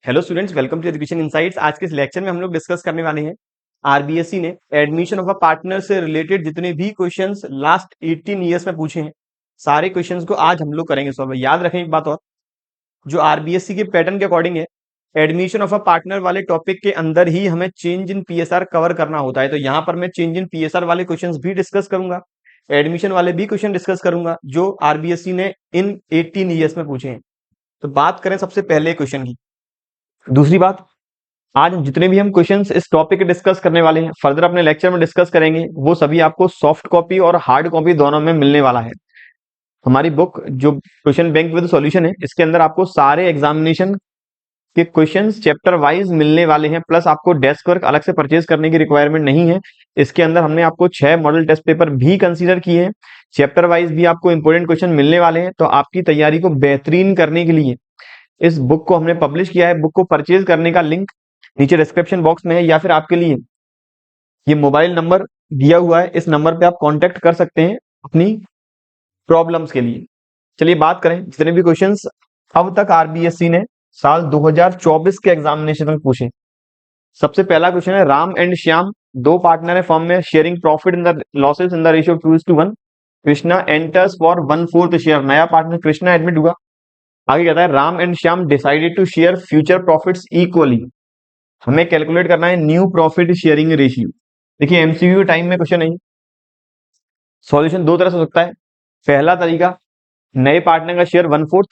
Hello students, welcome to Education Insights. आज के इस लेक्चर में हम लोग डिस्कस करने वाले हैं आरबीएससी ने एडमिशन ऑफ अ पार्टनर से रिलेटेड जितने भी क्वेश्चंस लास्ट 18 ईयर्स में पूछे हैं, सारे क्वेश्चंस को आज हम लोग करेंगे सॉल्व। याद रखें एक बात और, जो आरबीएससी के पैटर्न के अकॉर्डिंग है, एडमिशन ऑफ अ पार्टनर वाले टॉपिक के अंदर ही हमें चेंज इन पीएसआर कवर करना होता है। तो यहाँ पर मैं चेंज इन पीएसआर वाले क्वेश्चंस भी डिस्कस करूंगा, एडमिशन वाले भी क्वेश्चन डिस्कस करूंगा जो आरबीएससी ने इन 18 ईयर्स में पूछे हैं। तो बात करें सबसे पहले क्वेश्चन की। दूसरी बात, आज जितने भी हम क्वेश्चंस इस टॉपिक के डिस्कस करने वाले हैं, फर्दर अपने लेक्चर में डिस्कस करेंगे, वो सभी आपको सॉफ्ट कॉपी और हार्ड कॉपी दोनों में मिलने वाला है। हमारी बुक जो क्वेश्चन बैंक विद सॉल्यूशन है, इसके अंदर आपको सारे एग्जामिनेशन के क्वेश्चंस चैप्टर वाइज मिलने वाले हैं, प्लस आपको डेस्क वर्क अलग से परचेज करने की रिक्वायरमेंट नहीं है। इसके अंदर हमने आपको 6 मॉडल टेस्ट पेपर भी कंसीडर किए हैं, चैप्टर वाइज भी आपको इंपोर्टेंट क्वेश्चन मिलने वाले हैं। तो आपकी तैयारी को बेहतरीन करने के लिए इस बुक को हमने पब्लिश किया है। बुक को परचेज करने का लिंक नीचे डिस्क्रिप्शन बॉक्स में है, या फिर आपके लिए ये मोबाइल नंबर दिया हुआ है, इस नंबर पे आप कांटेक्ट कर सकते हैं अपनी प्रॉब्लम्स के लिए। चलिए बात करें जितने भी क्वेश्चंस अब तक आरबीएससी ने साल 2024 के एग्जामिनेशन में पूछे। सबसे पहला क्वेश्चन है, राम एंड श्याम दो पार्टनर है फर्म में, sharing profit in the losses in the ratio 2:1। Krishna enters for 1/4 share, नया पार्टनर कृष्णा एडमिट हुआ। आगे कहता है, Ram and Shyam decided to share future profits equally. हमें कैलकुलेट करना है न्यू प्रॉफिट शेयरिंग रेशियो। देखिए एमसीक्यू टाइम में क्वेश्चन नहीं, सॉल्यूशन दो तरह से हो सकता है। पहला तरीका, नए पार्टनर का शेयर 1/4,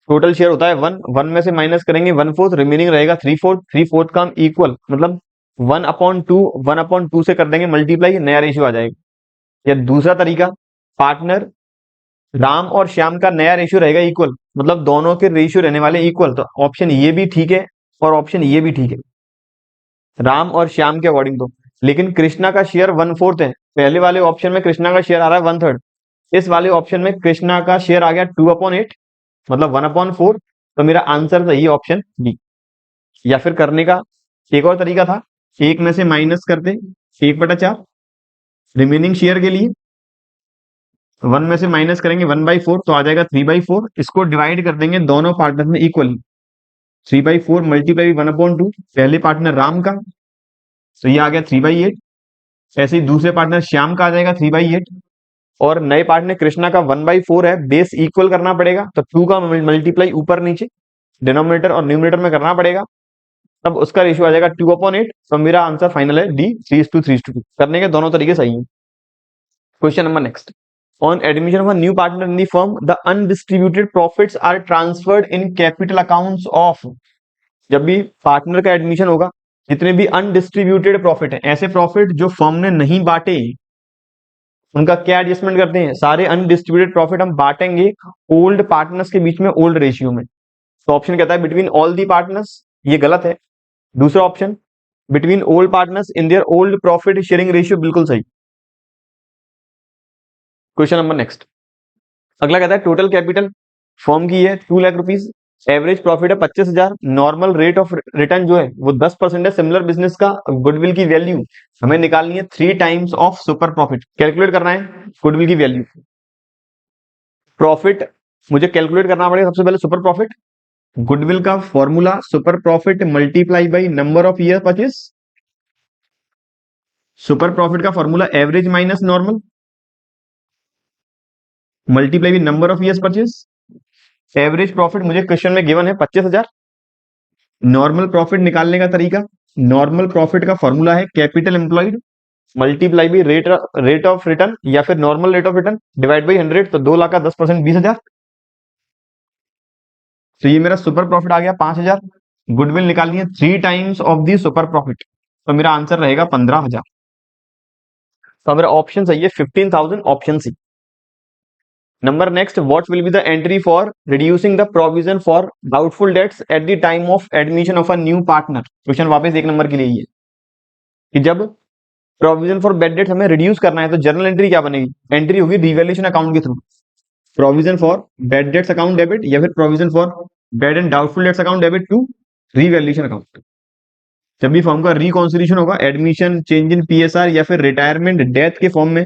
टोटल शेयर होता है 1 में से माइनस करेंगे 1/4, रिमेनिंग रहेगा 3/4, 3/4 का हम इक्वल मतलब 1/2 से कर देंगे मल्टीप्लाई, नया रेशियो आ जाएगा। या दूसरा तरीका, पार्टनर राम और श्याम का नया रेशियो रहेगा इक्वल, मतलब दोनों के रेशियो रहने वाले इक्वल। तो ऑप्शन ये भी ठीक है और ऑप्शन ये भी ठीक है राम और श्याम के अकॉर्डिंग तो। लेकिन कृष्णा का शेयर 1/4 है, पहले वाले ऑप्शन में कृष्णा का शेयर आ रहा है 1/3, इस वाले ऑप्शन में कृष्णा का शेयर आ गया 2/8 मतलब 1/4। तो मेरा आंसर सही है ऑप्शन बी। या फिर करने का एक और तरीका था, एक में से माइनस करते 1/4, रिमेनिंग शेयर के लिए 1 में से माइनस करेंगे 1/4 तो आ जाएगा 3/4। इसको डिवाइड कर देंगे दोनों पार्टनर में इक्वली, 3/4 मल्टीप्लाई 1/2, पहले पार्टनर राम का तो ये आ गया 3/8। ऐसे ही दूसरे पार्टनर श्याम का आ जाएगा 3/8, और नए पार्टनर कृष्णा का 1/4 है। बेस इक्वल करना पड़ेगा तो 2 का मल्टीप्लाई ऊपर नीचे डिनोमिनेटर और न्यूमिनेटर में करना पड़ेगा, तब उसका रेशियो आ जाएगा 2/8। तो मेरा आंसर फाइनल है डी, 3:2 करने के दोनों तरीके सही हैं। Question number next, on admission of a new partner in the firm the undistributed profits are transferred in capital accounts of. जब भी पार्टनर का एडमिशन होगा, जितने भी अनडिस्ट्रीब्यूटेड प्रॉफिट है, ऐसे प्रॉफिट जो फर्म ने नहीं बांटे, उनका क्या एडजस्टमेंट करते हैं, सारे अनडिस्ट्रीब्यूटेड प्रॉफिट हम बांटेंगे ओल्ड पार्टनर्स के बीच में ओल्ड रेशियो में। तो ऑप्शन कहता है बिटवीन ऑल दी पार्टनर्स, ये गलत है। दूसरा option, between old partners in their old profit sharing ratio, बिल्कुल सही। क्वेश्चन नंबर नेक्स्ट, अगला कहता है टोटल कैपिटल फर्म की है 2 लाख रुपीज, एवरेज प्रॉफिट है 25,000, नॉर्मल रेट ऑफ रिटर्न जो है वो 10% है। सिमिलर बिजनेस का गुडविल की वैल्यू हमें निकालनी है 3 times of super profit, calculate करना है गुडविल की वैल्यू। प्रॉफिट मुझे कैलकुलेट करना पड़ेगा सबसे पहले सुपर प्रॉफिट। गुडविल का formula super profit multiply by number of year purchase. Super profit का formula average minus normal multiply by number of years purchase. Average profit मुझे क्वेश्चन में गिवन है 25,000। नॉर्मल प्रॉफिट निकालने का तरीका, नॉर्मल प्रॉफिट का formula है capital employed multiply by rate of return, या फिर normal rate of return divide by 100। तो 2 लाख का 10% 20,000। तो ये मेरा सुपर प्रॉफिट आ गया 5,000। गुडविल निकालनी है 3 times of the super profit, तो मेरा आंसर रहेगा 15,000। तो मेरा ऑप्शन सही है 15,000, option C. Number next, what will be the entry for reducing the provision for doubtful debts at the time of admission of a new partner. Question वापस 1 number के लिए ही है कि जब प्रोविजन फॉर बैड डेट्स हमें reduce करना है तो जर्नल एंट्री क्या बनेगी, एंट्री होगी रिवैल्यूएशन अकाउंट के थ्रू। Provision for bad debts account debit, या फिर provision for bad and doubtful debts account debit to revaluation account. जब भी फॉर्म का रिकॉन्सिलिएशन होगा, एडमिशन, चेंज इन पीएसआर या फिर रिटायरमेंट, डेथ के फॉर्म में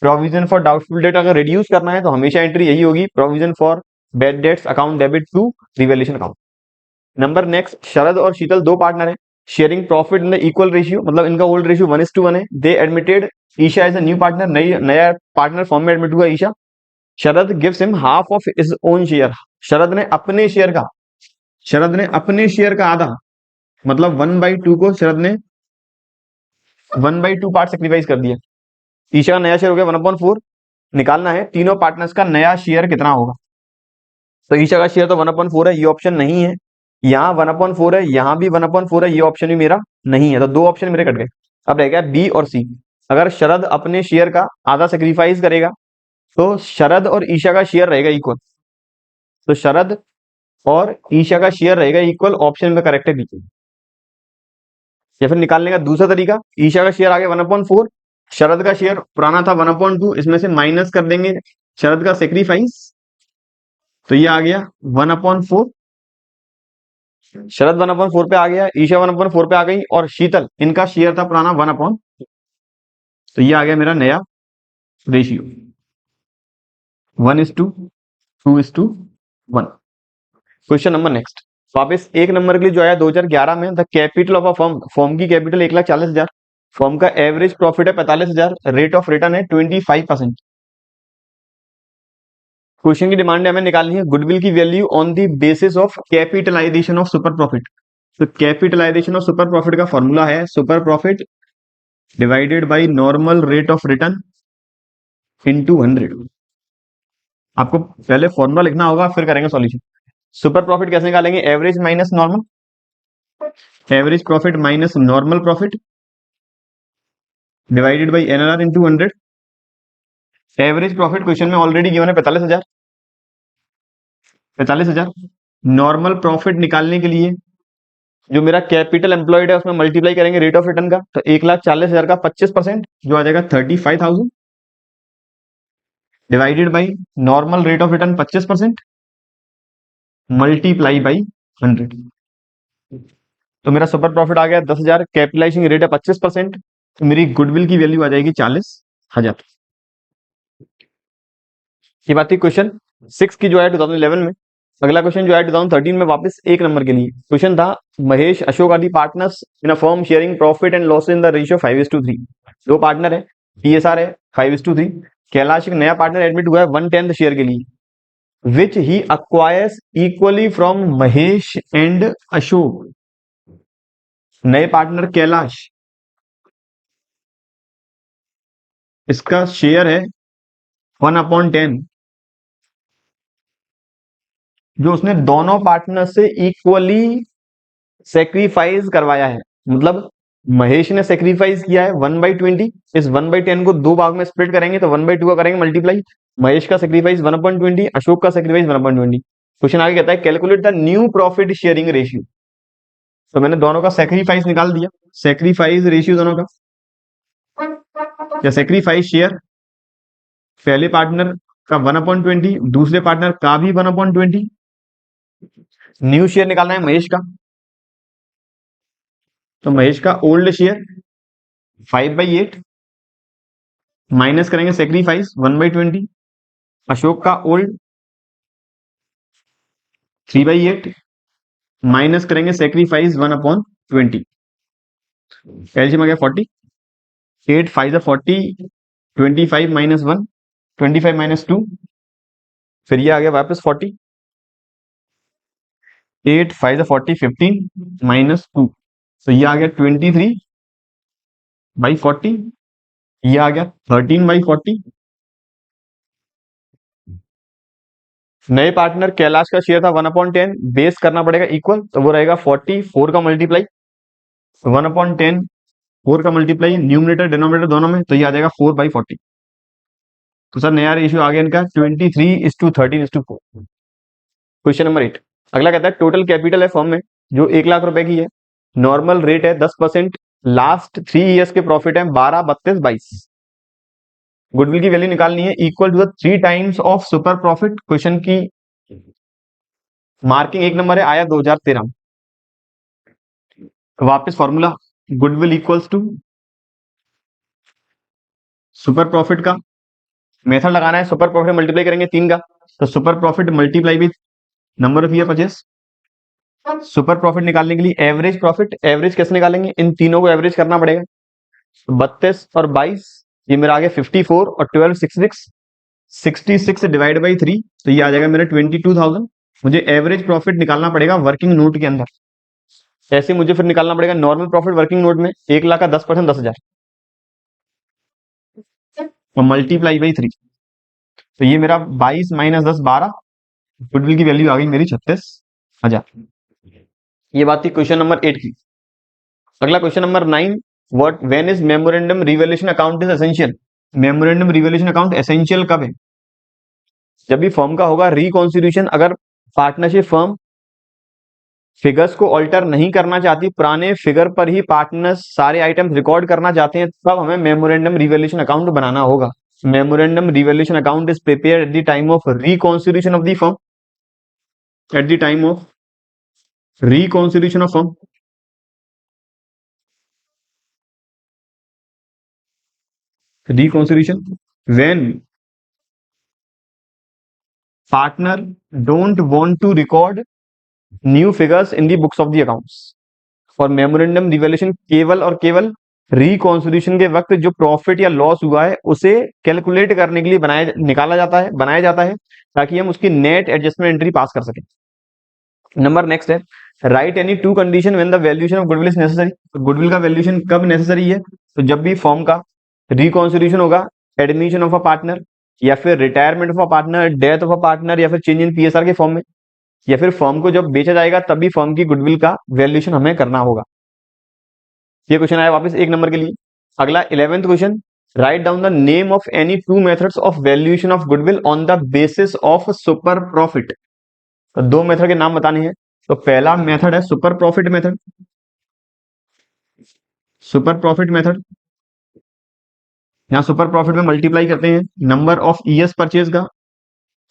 प्रोविजन फॉर डाउटफुल डेट अगर रिड्यूस करना है तो हमेशा एंट्री यही होगी, provision for bad debts account debit to revaluation account. Number next, Sharad और शीतल दो पार्टनर है, sharing profit in the equal ratio, मतलब इनका ओल्ड रेशियो 1:1 है। They admitted Isha as a new partner, नई नया पार्टनर फॉर्म में एडमिट हुआ Isha. Sharad gives him half of his own share, शरद ने अपने शेयर का, शरद ने अपने शेयर का आधा, मतलब 1/2 को शरद ने 1/2 पार्ट सेक्रीफाइस कर दिया। ईशा का नया शेयर हो गया 1/4। निकालना है तीनों पार्टनर्स का नया शेयर कितना होगा। तो ईशा का शेयर तो 1/4 है, ये ऑप्शन नहीं है। यहाँ 1/4 है, यहाँ भी 1/4 है, ये ऑप्शन भी मेरा नहीं है। तो दो ऑप्शन मेरे कट गए। अब रह गया बी और सी। अगर शरद अपने शेयर का आधा सेक्रीफाइस करेगा तो शरद और ईशा का शेयर रहेगा इक्वल। तो शरद और ईशा का शेयर रहेगा इक्वल, ऑप्शन में करेक्ट है बी। या फिर निकालने का दूसरा तरीका, ईशा का शेयर आ गया 1/4, शरद का शेयर पुराना था 1/2, इसमें से माइनस कर देंगे शरद का सेक्रीफाइस, तो ये आ गया 1/4। शरद 1/4 पे आ गया, ईशा 1/4 पे आ गई, और शीतल इनका शेयर था पुराना 1/, तो ये आ गया मेरा नया रेशियो 1:2:1। क्वेश्चन नंबर नेक्स्ट, वापस एक नंबर के लिए जो आया 2011 में, the capital of a firm, firm की कैपिटल 1,40,000, फर्म का एवरेज प्रॉफिट है 45,000, रेट ऑफ रिटर्न है 25%। क्वेश्चन की डिमांड है हमें निकालनी है गुडविल की value on the basis of capitalisation of super profit. तो कैपिटलाइजेशन ऑफ सुपर प्रॉफिट का फॉर्मूला है super profit divided by normal rate of return into 100। आपको पहले फॉर्मूला लिखना होगा, फिर करेंगे सॉल्यूशन। सुपर प्रॉफिट कैसे निकालेंगे, average minus normal, average profit minus normal profit divided bye NRR into 100। Average profit question में ऑलरेडी गिवन है 45,000, 45,000। नॉर्मल प्रॉफिट निकालने के लिए जो मेरा कैपिटल एम्प्लॉयड है उसमें मल्टीप्लाई करेंगे रेट ऑफ रिटर्न का, तो 1,40,000 का 25% जो आ जाएगा 35,000 divided by normal rate of return 25% multiply by 100। तो मेरा सुपर प्रॉफिट आ गया 10,000, कैपिटलाइजिंग रेट है 25%, तो मेरी गुडविल की वैल्यू आ जाएगी 40,000। ये बात थी क्वेश्चन 6 की जो है 2011 में। अगला क्वेश्चन जो है 2013 में, वापस एक नंबर के लिए क्वेश्चन था, महेश अशोक आदि partners in a firm sharing profit and loss in the ratio 5:3। दो पार्टनर है, पीएसआर है 5:3। कैलाश एक नया पार्टनर एडमिट हुआ है 1/10 शेयर के लिए, which he acquires equally from Mahesh and Ashok. नए पार्टनर कैलाश, इसका शेयर है 1/10, जो उसने दोनों पार्टनर से इक्वली सेक्रीफाइस करवाया है। मतलब महेश ने सेक्रीफाइस किया है 1/20, इस 1/10 को दो भाग में स्प्लिट करेंगे तो 1/2 का करेंगे मल्टीप्लाई। महेश का सेक्रीफाइस 1/20, अशोक का सेक्रीफाइस 1/20। क्वेश्चन आगे कहता है calculate the new profit sharing ratio. तो मैंने दोनों का सेक्रीफाइस निकाल दिया, सेक्रीफाइस रेशियो दोनों का, या सेक्रीफाइस शेयर, पहले पार्टनर का 1/20, दूसरे पार्टनर का भी 1/20। न्यू शेयर निकालना है महेश का, तो महेश का ओल्ड शेयर 5/8 माइनस करेंगे सेक्रीफाइस 1/20, अशोक का ओल्ड 3/8 माइनस करेंगे सेक्रीफाइस 1/20। एलसीएम आ गया 40, 8 5 40, 25 माइनस 1, 25 माइनस 2, फिर ये आ गया वापस 40, 8 5 40, 15 माइनस 2, तो ये आ गया 23/40, ये आ गया 13/40। नए पार्टनर कैलाश का शेयर था 1/10, बेस करना पड़ेगा इक्वल, तो वो रहेगा 44 का मल्टीप्लाई 1/10, 4 का मल्टीप्लाई न्यूमरेटर डिनोमिनेटर दोनों में, तो ये आ जाएगा 4/40। तो सर नया रेशियो आ गया इनका 23:13:4। क्वेश्चन नंबर 8, अगला कहता है टोटल कैपिटल है फर्म में जो 1,00,000 रुपए की है, नॉर्मल रेट है 10%, लास्ट 3 ईयर्स के प्रॉफिट है 12, 32, 22। गुडविल की वैल्यू निकालनी है equal to the 3 times of super profit. Question की मार्किंग एक नंबर है, आया 2013 में। वापस formula, goodwill equals to super profit का मेथड लगाना है, सुपर प्रॉफिट मल्टीप्लाई करेंगे 3 का, तो super profit multiply with number of year purchase, super profit निकालने के लिए एवरेज प्रॉफिट, एवरेज कैसे निकालेंगे, इन तीनों को एवरेज करना पड़ेगा। 32 और 22, ये मेरा आ गया 54 और 12 66, 66 डिवाइड बाई 3, तो ये आ जाएगा मेरा 22,000। मुझे एवरेज प्रॉफिट निकालना पड़ेगा वर्किंग नोट के अंदर। ऐसे मुझे फिर निकालना पड़ेगा नॉर्मल प्रॉफिट वर्किंग नोट में, 1 लाख का 10% 10,000 और मल्टीप्लाई बाई 3, तो ये मेरा 22 माइनस 10 12, गुडविल की वैल्यू आ गई मेरी 36,000। ये बात थी क्वेश्चन नंबर 8 की। अगला question number 9, what when is memorandum revaluation account is essential. Memorandum revaluation account essential कब है, जब भी फर्म का होगा रिकॉन्स्टिट्यूशन, अगर पार्टनरशिप फर्म फिगर्स को ऑल्टर नहीं करना चाहती, पुराने फिगर पर ही पार्टनर्स सारे आइटम्स रिकॉर्ड करना चाहते हैं, तब हमें मेमोरेंडम रिवैल्यूएशन अकाउंट बनाना होगा। Memorandum revaluation account is prepared at the time of reconstitution of the firm, at the time of reconstitution of firm, reconstitution when partner don't want to record new figures in the books of the accounts. और memorandum revaluation केवल और केवल reconstitution के वक्त जो profit या loss हुआ है उसे कैलकुलेट करने के लिए बनाया जाता है ताकि हम उसकी नेट एडजस्टमेंट एंट्री पास कर सकें। नंबर नेक्स्ट है, right any two condition when the valuation of goodwill is necessary. तो गुडविल का वैल्यूएशन कब नेसेसरी है, तो जब भी फॉर्म का रिकॉन्स्टिट्यूशन होगा, एडमिशन ऑफ अ पार्टनर, या फिर retirement of a partner, death of a partner, या फिर चेंज इन पीएसआर के फॉर्म में, या फिर फॉर्म को जब बेचा जाएगा तभी फॉर्म की गुडविल का वैल्यूएशन हमें करना होगा। ये क्वेश्चन आया वापस 1 नंबर के लिए। अगला 11th question, write down the name of any two methods of valuation of goodwill on the basis of super profit. तो 2 मेथड के नाम बताने हैं। तो पहला मेथड है super profit method, super profit method, यहाँ सुपर प्रॉफिट में मल्टीप्लाई करते हैं नंबर ऑफ ईयर्स परचेज का।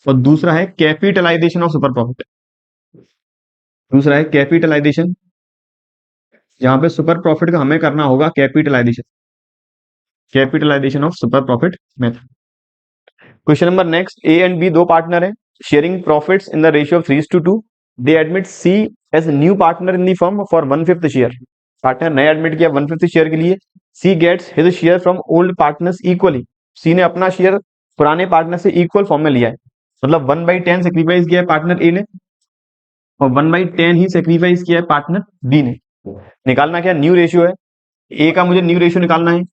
और दूसरा है कैपिटलाइजेशन ऑफ सुपर प्रॉफिट, दूसरा है कैपिटलाइजेशन, यहाँ पे सुपर प्रॉफिट का हमें करना होगा capitalisation, capitalisation of super profit method. Question number next, A and B दो पार्टनर है, sharing profits in the ratio of 3:2। They admit C as new partner in the firm for 1/5 share. Partner नया admit किया 1/5 share के लिए। C gets his share from old partners equally. C ने अपना share पुराने partner से equal form में लिया है, मतलब 1/10 सेक्रीफाइस किया है पार्टनर ए ने और 1/10 ही सेक्रीफाइस किया है पार्टनर बी ने। निकालना क्या, न्यू रेशियो है, ए का मुझे न्यू रेशियो निकालना है,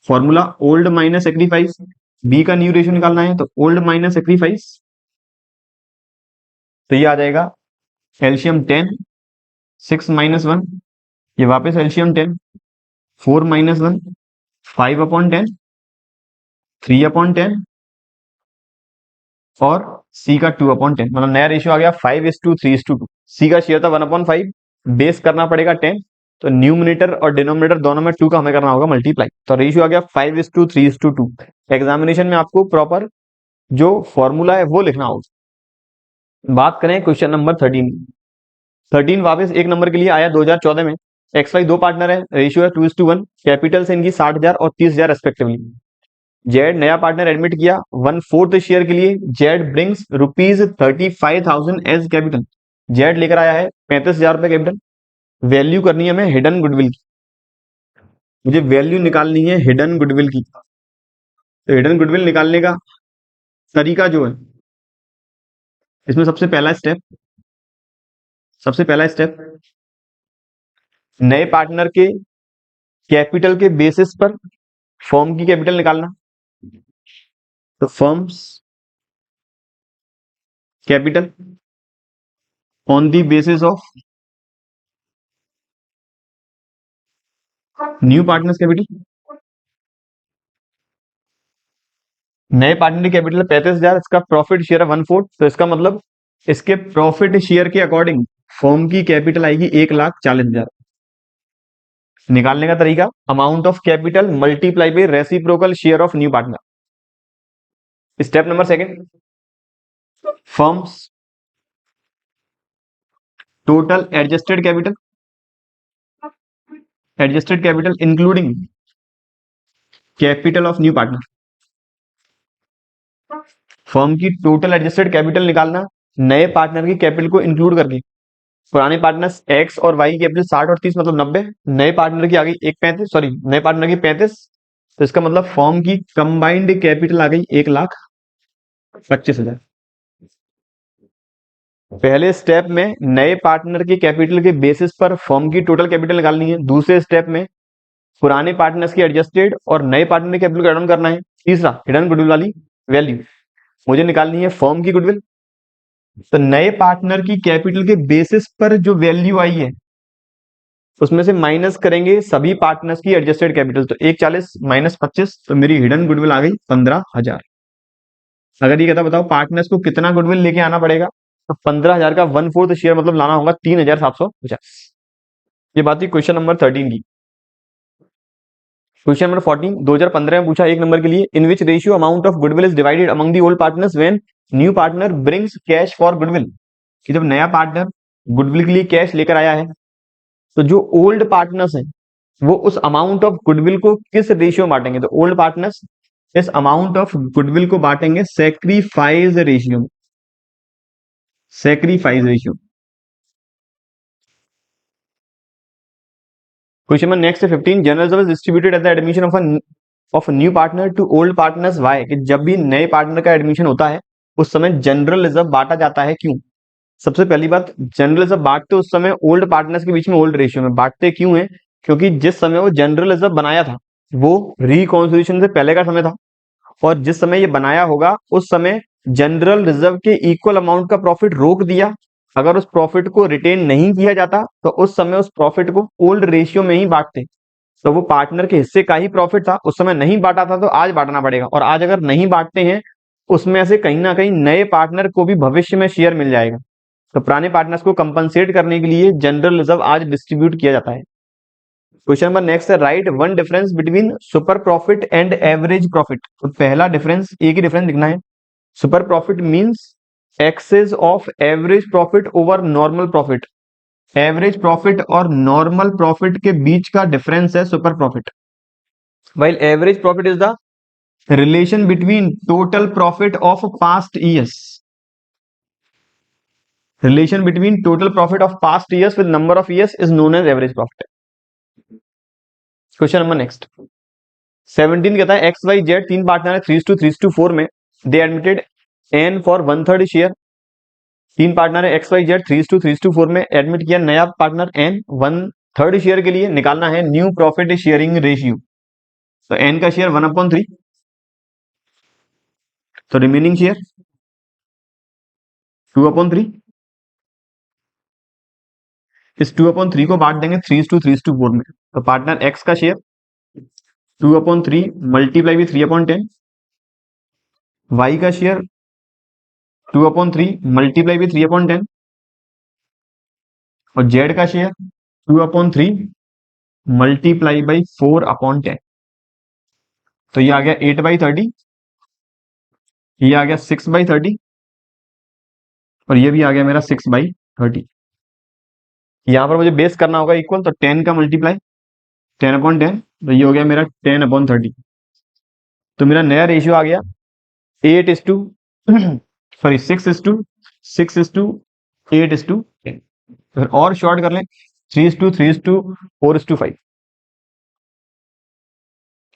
formula old minus sacrifice. B का न्यू रेशियो निकालना है तो ओल्ड माइनस सेक्रीफाइस, तो ये आ जाएगा एलसीएम 10, 6 माइनस 1, ये वापस एलसीएम 10, 4 माइनस 1, 5/10, 3/10 और सी का 2/10, मतलब नया रेशियो आ गया 5:3:2। सी का शेयर था 1/5, बेस करना पड़ेगा 10, तो न्यूमिनेटर और डिनोमिनेटर दोनों में 2 का हमें करना होगा मल्टीप्लाई, तो रेशियो आ गया 5:3:2। एग्जामिनेशन में आपको प्रॉपर जो फॉर्मूला है वो लिखना होगा। बात करें क्वेश्चन नंबर 13 वापस 1 नंबर के लिए आया 2014 में। एक्स वाई दो पार्टनर है, रेशियो है 2:1, कैपिटल से इनकी 60,000 और 30,000 रेस्पेक्टिवली। जेड नया पार्टनर एडमिट किया 1/4 शेयर के लिए। Z brings ₹35,000 as capital. Z लेकर आया है 35,000 रुपए कैपिटल। वैल्यू करनी है हमें हिडन गुडविल की, मुझे वैल्यू निकालनी है हिडन गुडविल की। तो हिडन गुडविल निकालने का तरीका जो है, इसमें सबसे पहला स्टेप नए पार्टनर के कैपिटल के बेसिस पर फर्म की कैपिटल निकालना। तो firms capital on the basis of new partners capital. नए पार्टनर की कैपिटल 35,000, इसका प्रॉफिट शेयर है 1/4, तो इसका मतलब इसके प्रॉफिट शेयर के अकॉर्डिंग फर्म की कैपिटल आएगी 1,40,000। निकालने का तरीका, amount of capital multiply by reciprocal share of new partner. Step number second, firms total adjusted capital including capital of new partner. Firm की टोटल एडजस्टेड कैपिटल निकालना नए partner की कैपिटल को इंक्लूड करके। पुराने पार्टनर्स एक्स और Y की capital 60 और 30 मतलब 90, नए पार्टनर की आ गई एक 35, सॉरी नए पार्टनर की 35, तो इसका मतलब फॉर्म की कंबाइंड कैपिटल आ गई 1,25,000। पहले स्टेप में नए पार्टनर की कैपिटल के बेसिस पर फर्म की टोटल कैपिटल निकालनी है। दूसरे स्टेप में पुराने पार्टनर्स की एडजस्टेड और नए पार्टनर की कैपिटल को एड ऑन करना है। तीसरा हिडन गुडविल वाली वैल्यू मुझे निकालनी है फर्म की गुडविल। तो नए पार्टनर की कैपिटल के बेसिस पर जो वैल्यू आई है उसमें से माइनस करेंगे सभी पार्टनर्स की एडजस्टेड कैपिटल। तो 140 माइनस 25, तो मेरी हिडन गुडविल आ गई 15,000। अगर ये कहता बताओ पार्टनर्स को कितना गुडविल लेके आना पड़ेगा, तो 15,000 का 1/4 शेयर मतलब लाना होगा 3,750। ये बात थी क्वेश्चन नंबर 13 की। क्वेश्चन नंबर 14 2015 में पूछा एक नंबर के लिए, in which ratio amount of goodwill is divided among the old partners when new partner brings cash for goodwill. कि जब नया पार्टनर गुडविल के लिए कैश लेकर आया है तो जो ओल्ड पार्टनर्स हैं वो उस अमाउंट ऑफ गुडविल को किस रेशियो में बांटेंगे। तो ओल्ड पार्टनर्स इस अमाउंट ऑफ गुडविल को बांटेंगे सेक्रीफाइस रेशियो में। Sacrifice ratio. Question number next 15 general reserve distributed at the admission of new partner to old partners Y. कि जब भी नए पार्टनर का एडमिशन होता है उस समय जनरल रिजर्व बांटा जाता है, क्यों। सबसे पहली बात, जनरल रिजर्व बांटते उस समय ओल्ड पार्टनर्स के बीच में ओल्ड रेशियो में बांटते क्यों है, क्योंकि जिस समय वो जनरल रिजर्व बनाया था वो रिकॉन्स्टिट्यूशन से पहले का समय था, और जिस समय ये बनाया होगा उस समय जनरल रिजर्व के इक्वल अमाउंट का प्रॉफिट रोक दिया। अगर उस प्रॉफिट को रिटेन नहीं किया जाता तो उस समय उस प्रॉफिट को ओल्ड रेशियो में ही बांटते। तो वो पार्टनर के हिस्से का ही प्रॉफिट था, उस समय नहीं बांटा था तो आज बांटना पड़ेगा, और आज अगर नहीं बांटते हैं उसमें से कहीं ना कहीं नए पार्टनर को भी भविष्य में शेयर मिल जाएगा। तो पुराने पार्टनर्स को कंपनसेट करने के लिए जनरल रिजर्व आज डिस्ट्रीब्यूट किया जाता है। क्वेश्चन नंबर नेक्स्ट है, write one difference between super profit and average profit. तो पहला डिफरेंस, एक ही डिफरेंस लिखना है। Super profit means excess of average profit over normal profit. Average profit और नॉर्मल प्रॉफिट के बीच का डिफरेंस है super profit. while average profit is the relation between total profit of past years. Relation between total profit of past years with number of years is known as average profit. Question number next 17 कहता है X Y Z तीन partner है 3:3:4 में, they admitted N for 1/3 share. तीन partner है X Y Z 3:3:4 में, admit किया नया पार्टनर एन 1/3 शेयर के लिए। निकालना है न्यू प्रॉफिट शेयरिंग रेशियो। तो एन का शेयर 1/3, तो रिमेनिंग शेयर 2/3। इस 2/3 को बांट देंगे 3:3:4 में। तो पार्टनर एक्स का शेयर 2/3 मल्टीप्लाई भी 3/10, वाई का शेयर 2/3 मल्टीप्लाई भी 3/10, और जेड का शेयर 2/3 मल्टीप्लाई बाई 4/10। तो ये आ गया 8/30, ये आ गया 6/30, और ये भी आ गया मेरा 6/30। यहां पर मुझे बेस करना होगा इक्वल, तो 10 का मल्टीप्लाई 10/10, तो ये हो गया मेरा 10/30। तो मेरा नया रेशियो आ गया 8:, सॉरी 6:8:10। फिर और शॉर्ट कर लें 3:3:4:5।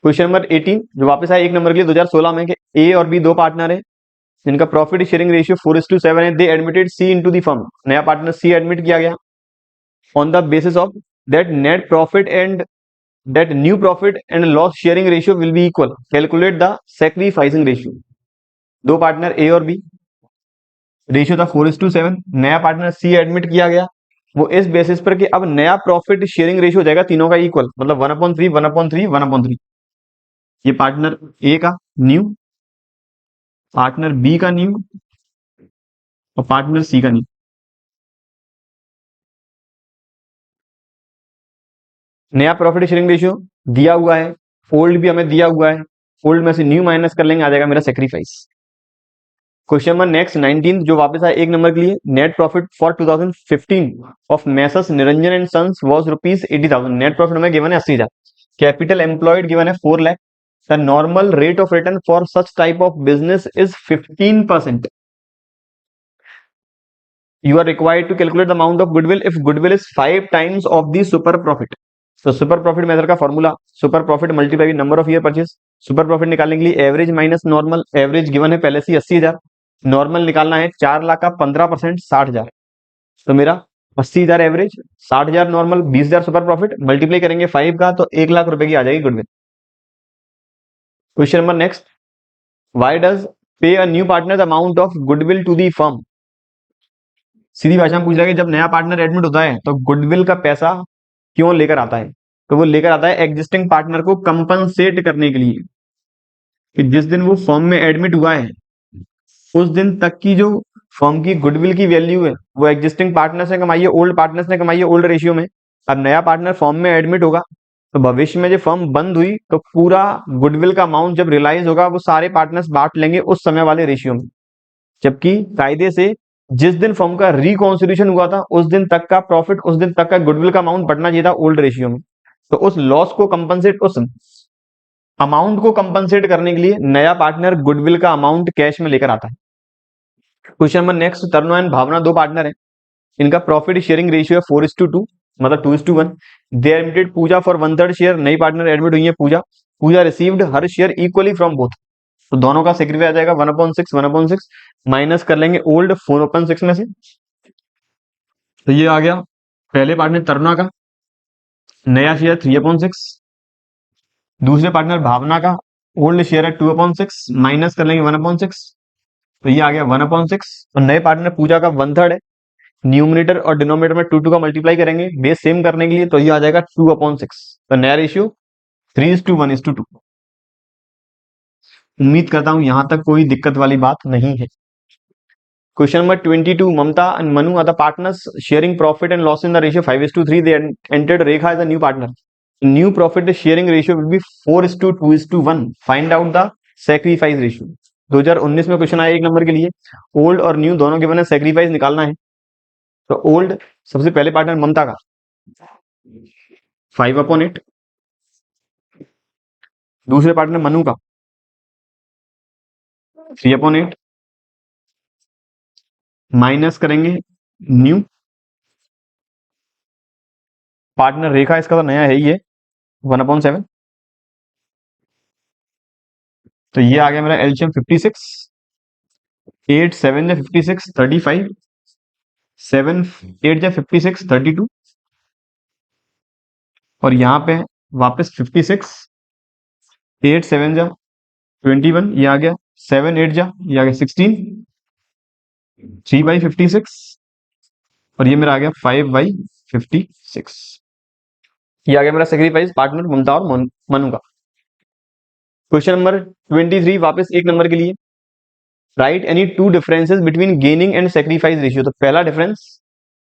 क्वेश्चन नंबर 18 जो वापस आया एक नंबर के लिए 2016 में, कि ए और बी दो पार्टनर है जिनका प्रॉफिट शेयरिंग रेशियो 4:7 है। They admitted C into the firm. नया पार्टनर सी एडमिट किया गया on the basis of that net profit and that new profit and loss sharing ratio will be equal. Calculate the sacrificing ratio. दो partner A और B, ratio था 4:7। नया partner C admit किया गया, वो इस बेसिस पर कि अब नया प्रॉफिट शेयरिंग रेशियो हो जाएगा तीनों का इक्वल, मतलब 1/3 1/3 1/3। ये पार्टनर ए का न्यू, पार्टनर बी का न्यू, और पार्टनर सी का न्यू। नया प्रॉफिट शेयरिंग रेशियो दिया हुआ है, ओल्ड भी हमें दिया हुआ है, ओल्ड में से न्यू माइनस कर लेंगे, आ जाएगा मेरा सेक्रीफाइस। क्वेश्चन नंबर नेक्स्ट 19 जो वापस आया एक नंबर के लिए, net profit for 2015 of Messrs Niranjan and sons was ₹80,000। Net profit हमें गिवन है 80,000। कैपिटल एम्प्लॉयड गिवन है 4 lakh. The normal rate of return for such type of business is 15%। You are required to calculate the amount of goodwill if goodwill is 5 times of the super profit. तो super profit method का formula, super profit multiply number of year purchase. Super profit निकालने के लिए average minus normal, average given है पहले से 80,000, normal निकालना है 4 लाख का 15% 60,000। तो मेरा 80,000 average, 60,000 normal, 20,000 super profit, multiply करेंगे 5 का तो 1 लाख रुपए की आ जाएगी goodwill. Question number next, why does pay a new partner the amount of goodwill to the firm. सीधी भाषा में पूछ रहा है कि जब नया पार्टनर एडमिट होता है तो गुडविल का पैसा क्यों लेकर आता है। तो वो लेकर आता है एग्जिस्टिंग पार्टनर को कंपनसेट करने के लिए कि जिस दिन वो फर्म में एडमिट हुआ है उस दिन तक की जो फर्म की गुडविल की वैल्यू है वो एग्जिस्टिंग पार्टनर्स ने कमाई है, ओल्ड पार्टनर्स ने कमाई है ओल्ड रेशियो में। अब नया पार्टनर फर्म में एडमिट होगा तो भविष्य में जब फर्म बंद हुई तो पूरा गुडविल का अमाउंट जब रियलाइज होगा वो सारे पार्टनर्स बांट लेंगे उस समय वाले रेशियो में। जबकि कायदे से जिस दिन फर्म का रिकॉन्स्टिट्यूशन हुआ था उस दिन तक का प्रॉफिट, उस दिन तक का गुडविल का अमाउंट बढ़ना चाहिए था ओल्ड रेशियो में। तो उस लॉस को कंपनसेट, उस अमाउंट को कंपनसेट करने के लिए नया पार्टनर गुडविल का अमाउंट कैश में लेकर आता है। Question number next, Tarun and Bhavna दो पार्टनर हैं, इनका प्रॉफिट शेयरिंग रेशियो है 4:2, मतलब 2:1। They admitted Pooja for 1/3 share, नई पार्टनर एडमिट हुई है Pooja. Pooja received her share equally from both, तो दोनों का सेक्रीफाइस आ जाएगा 1/6 1/6, माइनस कर लेंगे ओल्ड 4/6 में से। तो ये आ गया पहले पार्टनर तरुणा का नया शेयर 3/6, दूसरे पार्टनर भावना का ओल्ड शेयर है 2/6, माइनस कर लेंगे 1/6, तो ये आ गया 1/6। और नए पार्टनर पूजा का 1/3 है, न्यूमिनेटर और डिनोमिनेटर में 2 का मल्टीप्लाई करेंगे बेस सेम करने के लिए, तो ये आ जाएगा 2/6। तो नया रेशियो 3:1:2। उम्मीद करता हूं यहां तक कोई दिक्कत वाली बात नहीं है। Question number 22, Mamta and Manu are the partners sharing profit and loss in the ratio 5:3। They entered Rekha as a new partner, new profit sharing ratio will be 4:2:1। Find out the sacrifice ratio. 2019 में क्वेश्चन आया 1 number के लिए, old और new दोनों के बने sacrifice निकालना है। तो ओल्ड सबसे पहले पार्टनर ममता का 5/8, दूसरे पार्टनर मनु का 3/8, माइनस करेंगे न्यू पार्टनर रेखा, इसका तो नया है ही है 1/7। तो ये आ गया मेरा एलसीएम 56, 8 7 56 35, 7 8 56 32, और यहाँ पे वापस 56, 8 7 21, ये आ गया 7 8 ये आ गया 16, 3/56, और ये मेरा आ गया 5/56। ये आ गया मेरा सेक्रीफाइस पार्टनर ममता और मनु का। क्वेश्चन नंबर 23 वापस 1 नंबर के लिए, right any 2 differences between gaining and sacrifice ratio. तो पहला डिफरेंस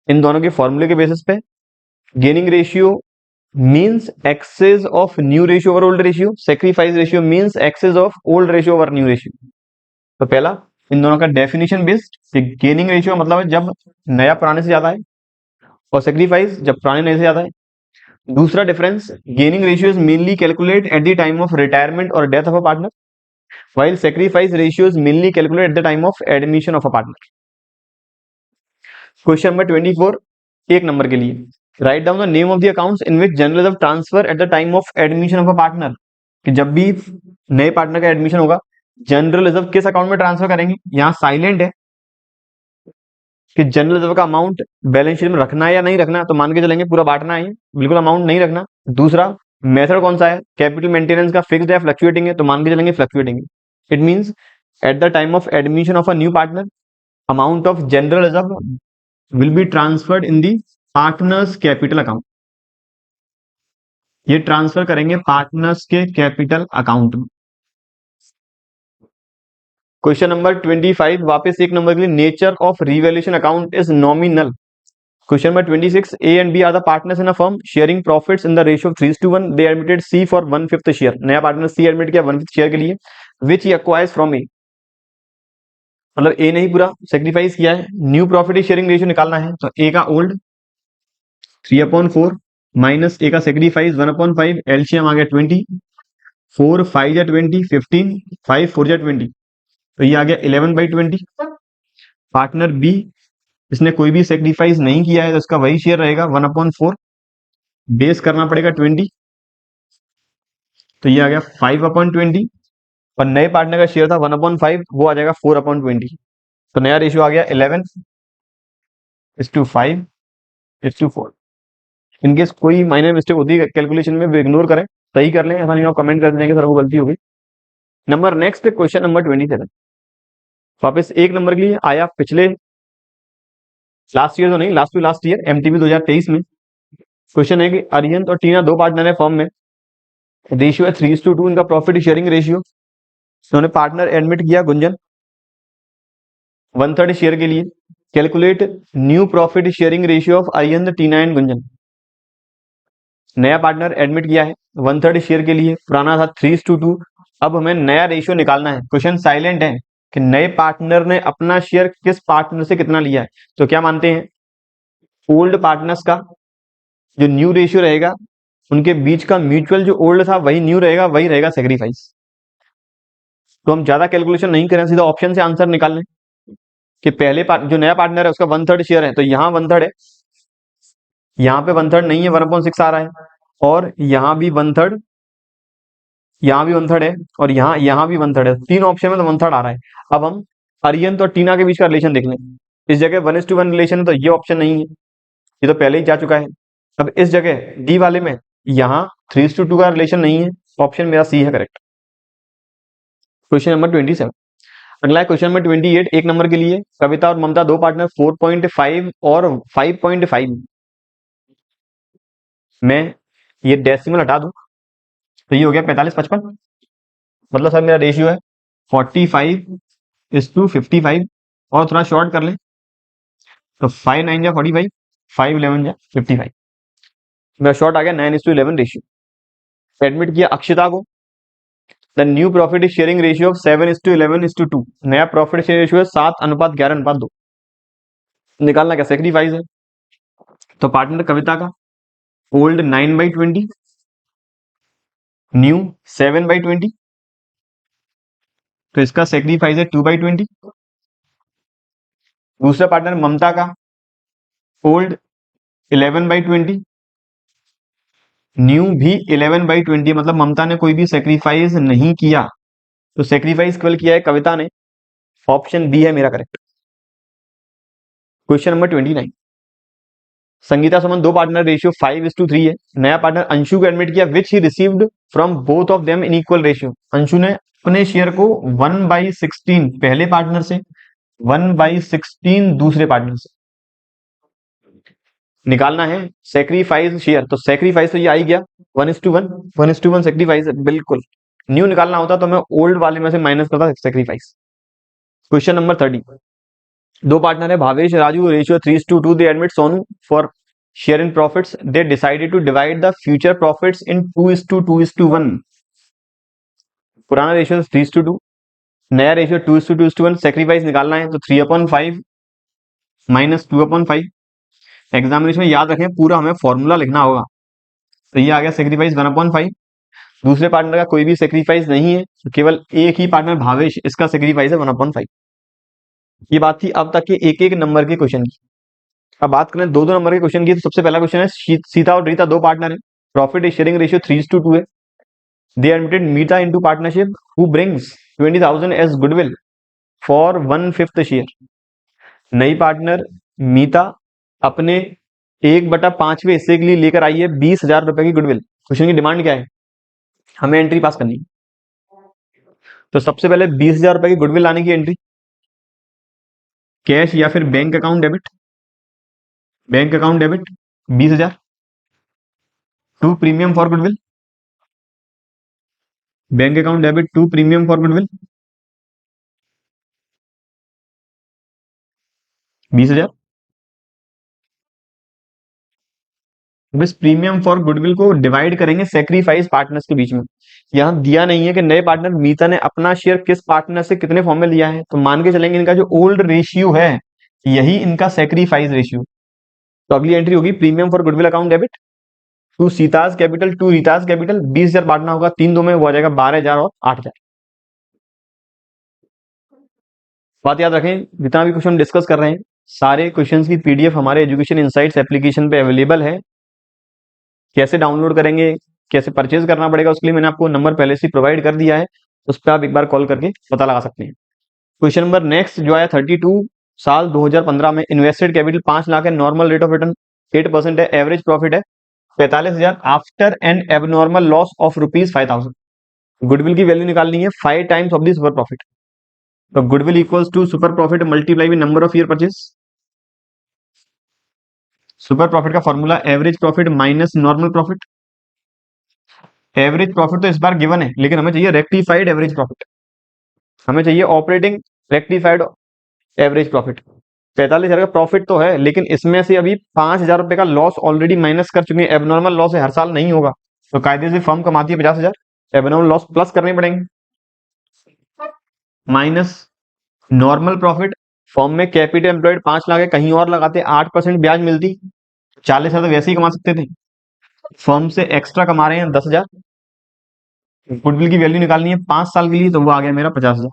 इन दोनों के फॉर्मूले के बेसिस पे, gaining ratio means excess of new ratio over old ratio, sacrifice ratio means excess of old ratio over new ratio. तो पहला इन दोनों का डेफिनेशन बेस्ड, गेनिंग रेशियो मतलब है जब नया पुराने से ज्यादा है, और सेक्रीफाइस जब पुराने नए से ज्यादा है। दूसरा difference, gaining ratio is mainly calculate at the time of retirement और death of a partner, while sacrifice ratio is mainly calculated at the time of admission of a partner. Question number 24, 1 number के लिए, write down the name of the accounts in which general reserve transfer at the time of admission of a partner। कि जब भी नए partner का admission होगा general reserve किस account में ट्रांसफर करेंगे। यहाँ साइलेंट है कि जनरल रिजर्व का अमाउंट बैलेंस शीट में रखना है या नहीं रखना, तो मान के चलेंगे पूरा बांटना है, बिल्कुल अमाउंट नहीं रखना। दूसरा मेथड कौन सा है, कैपिटल मेंटेनेंस का, फिक्स्ड है फ्लक्चुएटिंग है, तो मान के चलेंगे फ्लक्चुएटिंग है। It means eight the time of admission of a new partner amount of general reserve will be transferred in the partners capital account. ये ट्रांसफर करेंगे पार्टनर्स के कैपिटल अकाउंट में। क्वेश्चन नंबर 25 वापस 1 नंबर के लिए, nature of revaluation account is nominal. Question number 26, A and B are the partners in a firm sharing profits in the ratio of 3:1. They admitted C for 1/5 share. नया partner C admit किया 1/5 share के लिए, which he acquires from A। मतलब A ने ही पूरा sacrifice किया है, new profit sharing ratio निकालना है। तो A का ओल्ड 3/4 माइनस A का सेक्रीफाइस 1/5, एलसीएम आ गया 20, 4 5 20, 15, 5 4 20, तो ये आ गया 11/20। पार्टनर B इसने कोई भी सेक्रीफाइस नहीं किया है तो इसका वही शेयर रहेगा 1/4, बेस करना पड़ेगा 20, तो ये आ गया 5/20, और नए पार्टनर का शेयर था 1/5, वो आ जाएगा 4/20। तो नया रेशियो आ गया 11:5:4। इनकेस कोई माइनर मिस्टेक होती है कैलकुलेशन में, वो इग्नोर करें, सही कर लें, ऐसा नहीं आप कमेंट कर देंगे सर वो गलती हो गई। नंबर नेक्स्ट क्वेश्चन नंबर 27, वापस एक नंबर के लिए आया पिछले लास्ट ईयर तो नहीं, last to last year MTB 2023 में। क्वेश्चन है कि अरिहंत और टीना दो पार्टनर है फर्म में, रेशियो है 3:2, इनका प्रॉफिट शेयरिंग रेशियो। उन्होंने पार्टनर एडमिट किया गुंजन 1/3 शेयर के लिए। Calculate new profit sharing ratio of Arihant, Tina and Gunjan. नया पार्टनर एडमिट किया है 1/3 शेयर के लिए, पुराना था 3:2। अब हमें नया रेशियो निकालना है। क्वेश्चन साइलेंट है कि नए पार्टनर ने अपना शेयर किस पार्टनर से कितना लिया है। तो क्या मानते हैं, ओल्ड पार्टनर्स का जो न्यू रेशियो रहेगा, उनके बीच का म्यूचुअल जो ओल्ड था वही न्यू रहेगा, वही रहेगा सेक्रीफाइस। तो हम ज्यादा कैलकुलेशन नहीं करें, सीधा ऑप्शन से आंसर निकाल लें कि पहले जो नया पार्टनर है उसका 1/3 शेयर है, तो यहाँ 1/3 है, यहाँ पे 1/3 नहीं है, 1/6 आ रहा है, और यहाँ भी 1/3, यहाँ भी 1/3 है, और यहाँ भी 1/3 है। तीन ऑप्शन में तो 1/3 आ रहा है। अब हम अरिहंत और टीना के बीच का रिलेशन देख लें। इस जगह 1:1 रिलेशन है, तो ये ऑप्शन नहीं है, ये तो पहले ही जा चुका है। अब इस जगह डी वाले में यहाँ 3:2 का रिलेशन नहीं है, ऑप्शन मेरा सी है करेक्ट। Question number 27। अगला है क्वेश्चन नंबर 28, एक नंबर के लिए। कविता और ममता दो पार्टनर 4.5 और 5.5 में, ये डेसिमल हटा दूं तो ये हो गया 45:55। मतलब सर मेरा रेशियो है 45:55, और थोड़ा शॉर्ट कर लें तो 5 9 जा 45, 5 11 जा 55। मेरा शॉर्ट आ गया 9:11 रेशियो। एडमिट किया अक्षिता को। The new profit sharing ratio of 7:11:2। नया प्रॉफिट शेयर रेशियो है 7:11:2। निकालना क्या, सेक्रीफाइस है। तो पार्टनर कविता का ओल्ड 9/20, न्यू 7/20, तो इसका सेक्रीफाइस है 2/20। दूसरा पार्टनर ममता का ओल्ड 11/20, न्यू भी 11/20, मतलब ममता ने कोई भी सेक्रीफाइस नहीं किया, तो सेक्रीफाइस केवल किया है कविता ने। ऑप्शन बी है मेरा करेक्ट। Question number 29। संगीता सुमन दो पार्टनर, रेशियो 5:3 है। नया पार्टनर अंशु को एडमिट किया, which he received from both of them in equal ratio. Anshu ने अपने शेयर को 1/16 पहले पार्टनर से, 1/16 दूसरे पार्टनर से। निकालना है सेक्रीफाइस शेयर, तो सेक्रीफाइस तो ये आ ही गया 1:1, 1:1 सेक्रीफाइस है बिल्कुल। न्यू निकालना होता तो मैं ओल्ड वाले में से माइनस करता सेक्रीफाइस। Question number 30। दो पार्टनर है Bhavesh Raju, ratio 3:2। They admit Sonu for share in profits. They decided to divide the future profits in 2:2:1। पुराना रेशियो 3:2, नया रेशियो 2:2:1। सेक्रीफाइस निकालना है तो 3/5 माइनस 2/5। एग्जामिनेशन में याद रखें पूरा हमें फॉर्मूला लिखना होगा। तो ये आ गया सेक्रीफाइस 1/5। दूसरे पार्टनर का कोई भी सेक्रीफाइस नहीं है, तो केवल एक ही पार्टनर भावेश, इसका सेक्रीफाइस है 1/5। ये बात थी अब तक के एक एक नंबर के क्वेश्चन की। अब बात करें दो दो नंबर के क्वेश्चन की, तो सबसे पहला क्वेश्चन है सीता और रीता दो पार्टनर है, प्रॉफिट शेयरिंग रेशियो 3:2 है। They admitted Meeta into partnership who brings 20,000 as goodwill for 1/5 share. नई पार्टनर मीता अपने 1/5वें हिस्से के लिए लेकर आई है 20,000 रुपए की गुडविल। क्वेश्चन की डिमांड क्या है, हमें एंट्री पास करनी है। तो सबसे पहले 20,000 रुपए की गुडविल लाने की एंट्री, कैश या फिर bank account debit. Bank account debit 20,000 to premium for goodwill. Bank account debit to premium for goodwill 20,000। बस प्रीमियम फॉर गुडविल को डिवाइड करेंगे सेक्रीफाइस पार्टनर्स के बीच में। यहाँ दिया नहीं है कि नए पार्टनर मीता ने अपना शेयर किस पार्टनर से कितने फॉर्म में लिया है, तो मान के चलेंगे इनका जो ओल्ड रेशियो है यही इनका सेक्रीफाइस रेशियो। तो अगली एंट्री होगी premium for goodwill account debit to Sita's capital to Rita's capital. 20,000 बांटना होगा 3 2 में, वो आ जाएगा 12,000 और 8,000। बात याद रखें जितना भी क्वेश्चन डिस्कस कर रहे हैं सारे क्वेश्चंस की पीडीएफ हमारे एजुकेशन इनसाइट्स एप्लीकेशन पे अवेलेबल है। कैसे डाउनलोड करेंगे, कैसे परचेज करना पड़ेगा, उसके लिए मैंने आपको नंबर पहले से प्रोवाइड कर दिया है, उस पर आप एक बार कॉल करके पता लगा सकते हैं। क्वेश्चन नंबर नेक्स्ट जो आया 32, साल 2015 में इन्वेस्टेड कैपिटल 5 लाख है, नॉर्मल रेट ऑफ रिटर्न 8% है, एवरेज प्रॉफिट है 45,000 after an abnormal loss of ₹5,000। Goodwill की वैल्यू निकालनी है 5 times of the super profit. तो goodwill equals to super profit multiply by number of year purchase. Super profit का formula average profit minus normal profit. Average profit तो इस बार given है, लेकिन हमें चाहिए रेक्टिफाइड एवरेज प्रॉफिट, हमें चाहिए ऑपरेटिंग रेक्टिफाइड एवरेज प्रॉफिट। 45,000 का प्रॉफिट तो है, लेकिन इसमें से अभी 5,000 रुपए का लॉस ऑलरेडी माइनस कर चुके हैं। एबनॉर्मल लॉस है, हर साल नहीं होगा, तो कायदे से फर्म कमाती है 50,000, एबनॉर्मल लॉस प्लस करने पड़ेंगे, माइनस नॉर्मल प्रॉफिट। फर्म में कैपिटल एम्प्लॉयड 5 लाख है, कहीं और लगाते 8% ब्याज मिलती, 40,000 तो वैसे ही कमा सकते थे, फर्म से एक्स्ट्रा कमा रहे हैं 10,000। गुडविल की वैल्यू निकालनी है 5 साल के लिए, तो वो आ गया मेरा 50,000।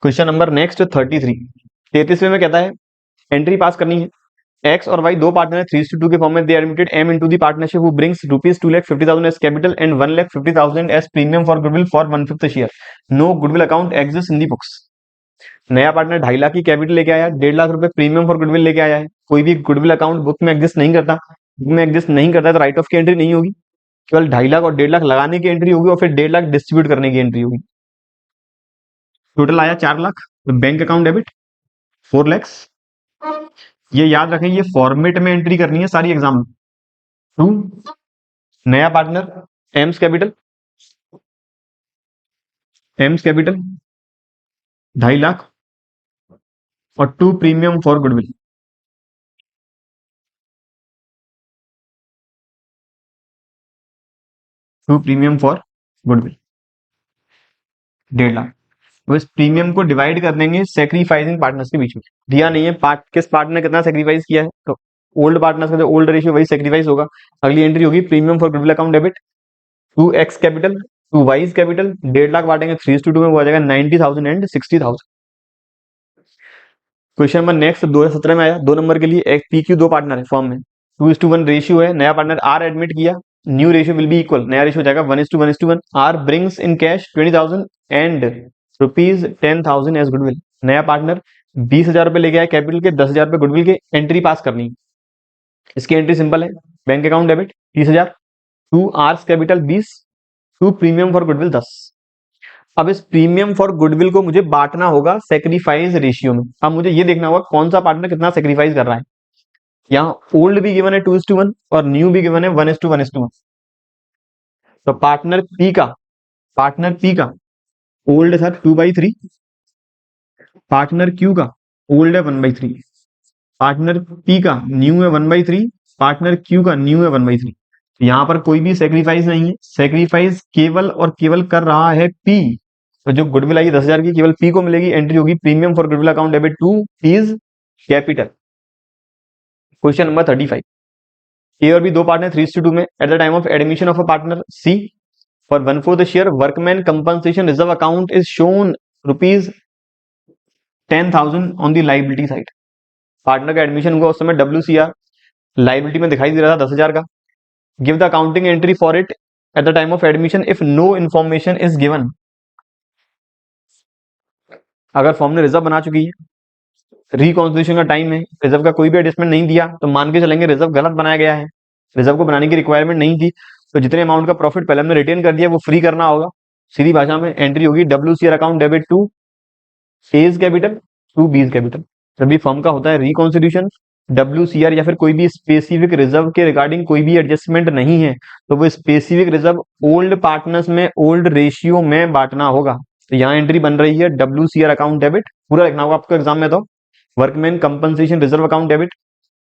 क्वेश्चन नंबर नेक्स्ट 33 में कहता है एंट्री पास करनी है। एक्स और वाई दो पार्टनर है, 3:2 के फॉर्म में। They admitted M into the partnership who brings ₹2,50,000 as capital and 1,50,000 as premium for goodwill for 1/5 share. No goodwill account exist in the books. नया पार्टनर 2.5 लाख की capital लेके आया, 1.5 लाख रुपए प्रीमियम फॉर गुडविल लेके आया है। कोई भी गुडविल अकाउंट बुक में एग्जिस्ट नहीं करता, बुक में एग्जिस्ट नहीं करता है तो राइट ऑफ की एंट्री नहीं होगी, केवल 2.5 लाख और 1.5 लाख लगाने की एंट्री होगी और फिर 1.5 लाख डिस्ट्रीब्यूट करने की एंट्री होगी। टोटल आया 4 लाख, तो बैंक अकाउंट डेबिट 4 लैक्स। ये याद रखें, ये फॉर्मेट में एंट्री करनी है सारी एग्जाम में। 2 नया पार्टनर एम्स कैपिटल 2.5 लाख और 2 premium for goodwill. 2 premium for goodwill 1.5 lakh. तो इस प्रीमियम को डिवाइड कर देंगे सेक्रीफाइसिंग पार्टनर्स के बीच में। दिया नहीं है किस पार्टनर ने कितना सेक्रीफाइस किया है, तो ओल्ड पार्टनर्स का जो ओल्ड रेशियो वही सेक्रीफाइस होगा। अगली एंट्री होगी premium for goodwill account debit 2x capital 2y capital, 1.5 lakh बांटेंगे 3:2 में, वो आ जाएगा 90,000 एंड 60,000। क्वेश्चन नंबर नेक्स्ट 2017 में आया, 2 नंबर के लिए एक PQ दो पार्टनर है फॉर्म में, 2:1 रेशियो है। नया पार्टनर R एडमिट किया, new ratio will be equal, नया रेशियो हो जाएगा 1:1:1। R brings in cash 20,000 and ₹10,000 as goodwill. नया पार्टनर 20,000 रुपए लेके आया कैपिटल के, 10,000 रुपए गुडविल के, एंट्री पास करनी। इसकी एंट्री सिंपल है, bank account debit 30,000, 2 R's capital 20, 2 premium for goodwill 10। अब इस प्रीमियम फॉर गुडविल को मुझे बांटना होगा सेक्रीफाइस रेशियो में। अब मुझे ये देखना होगा कौन सा पार्टनर कितना सेक्रीफाइस कर रहा है। यहाँ ओल्ड भी गिवन है 2:1 और न्यू भी गिवन है 1:1:1। तो पार्टनर पी का ओल्ड था 2/3, पार्टनर क्यू का ओल्ड है 1/3, पार्टनर पी का न्यू है 1/3, पार्टनर क्यू का न्यू है 1/3। यहाँ पर कोई भी सेक्रीफाइस नहीं है, सेक्रीफाइस केवल और केवल कर रहा है पी। तो जो गुडविल आई 10,000 की केवल पी को मिलेगी, एंट्री होगी premium for goodwill account debit 2 P's capital. Question number 35, A और बी दो पार्टनर 3:2 में। At the time of admission of a partner C for 1/4 the share, workman compensation reserve account is shown ₹10,000 on the liability side. Partner का admission हुआ उस समय WCR liability में दिखाई दे रहा था 10,000 का। Give the accounting entry for it at the time of admission if no information is given. अगर फॉर्म ने रिजर्व बना चुकी है, रिकॉन्स्टिट्यूशन का टाइम है, रिजर्व का कोई भी एडजस्टमेंट नहीं दिया, तो मान के चलेंगे रिजर्व गलत बनाया गया है, रिजर्व को बनाने की रिक्वायरमेंट नहीं थी, तो जितने अमाउंट का प्रॉफिट पहले हमने रिटेन कर दिया वो फ्री करना होगा। सीधी भाषा में एंट्री होगी WCR account debit 2 A's capital 2 B's capital. जब भी फर्म का होता है रिकॉन्स्टिट्यूशन, WCR या फिर कोई भी स्पेसिफिक रिजर्व के रिगार्डिंग कोई भी एडजस्टमेंट नहीं है, तो वो स्पेसिफिक रिजर्व ओल्ड पार्टनर्स में ओल्ड रेशियो में बांटना होगा। तो यहाँ एंट्री बन रही है WCR अकाउंट डेबिट, पूरा लिखना होगा आपको एग्जाम में। तो workman compensation reserve account debit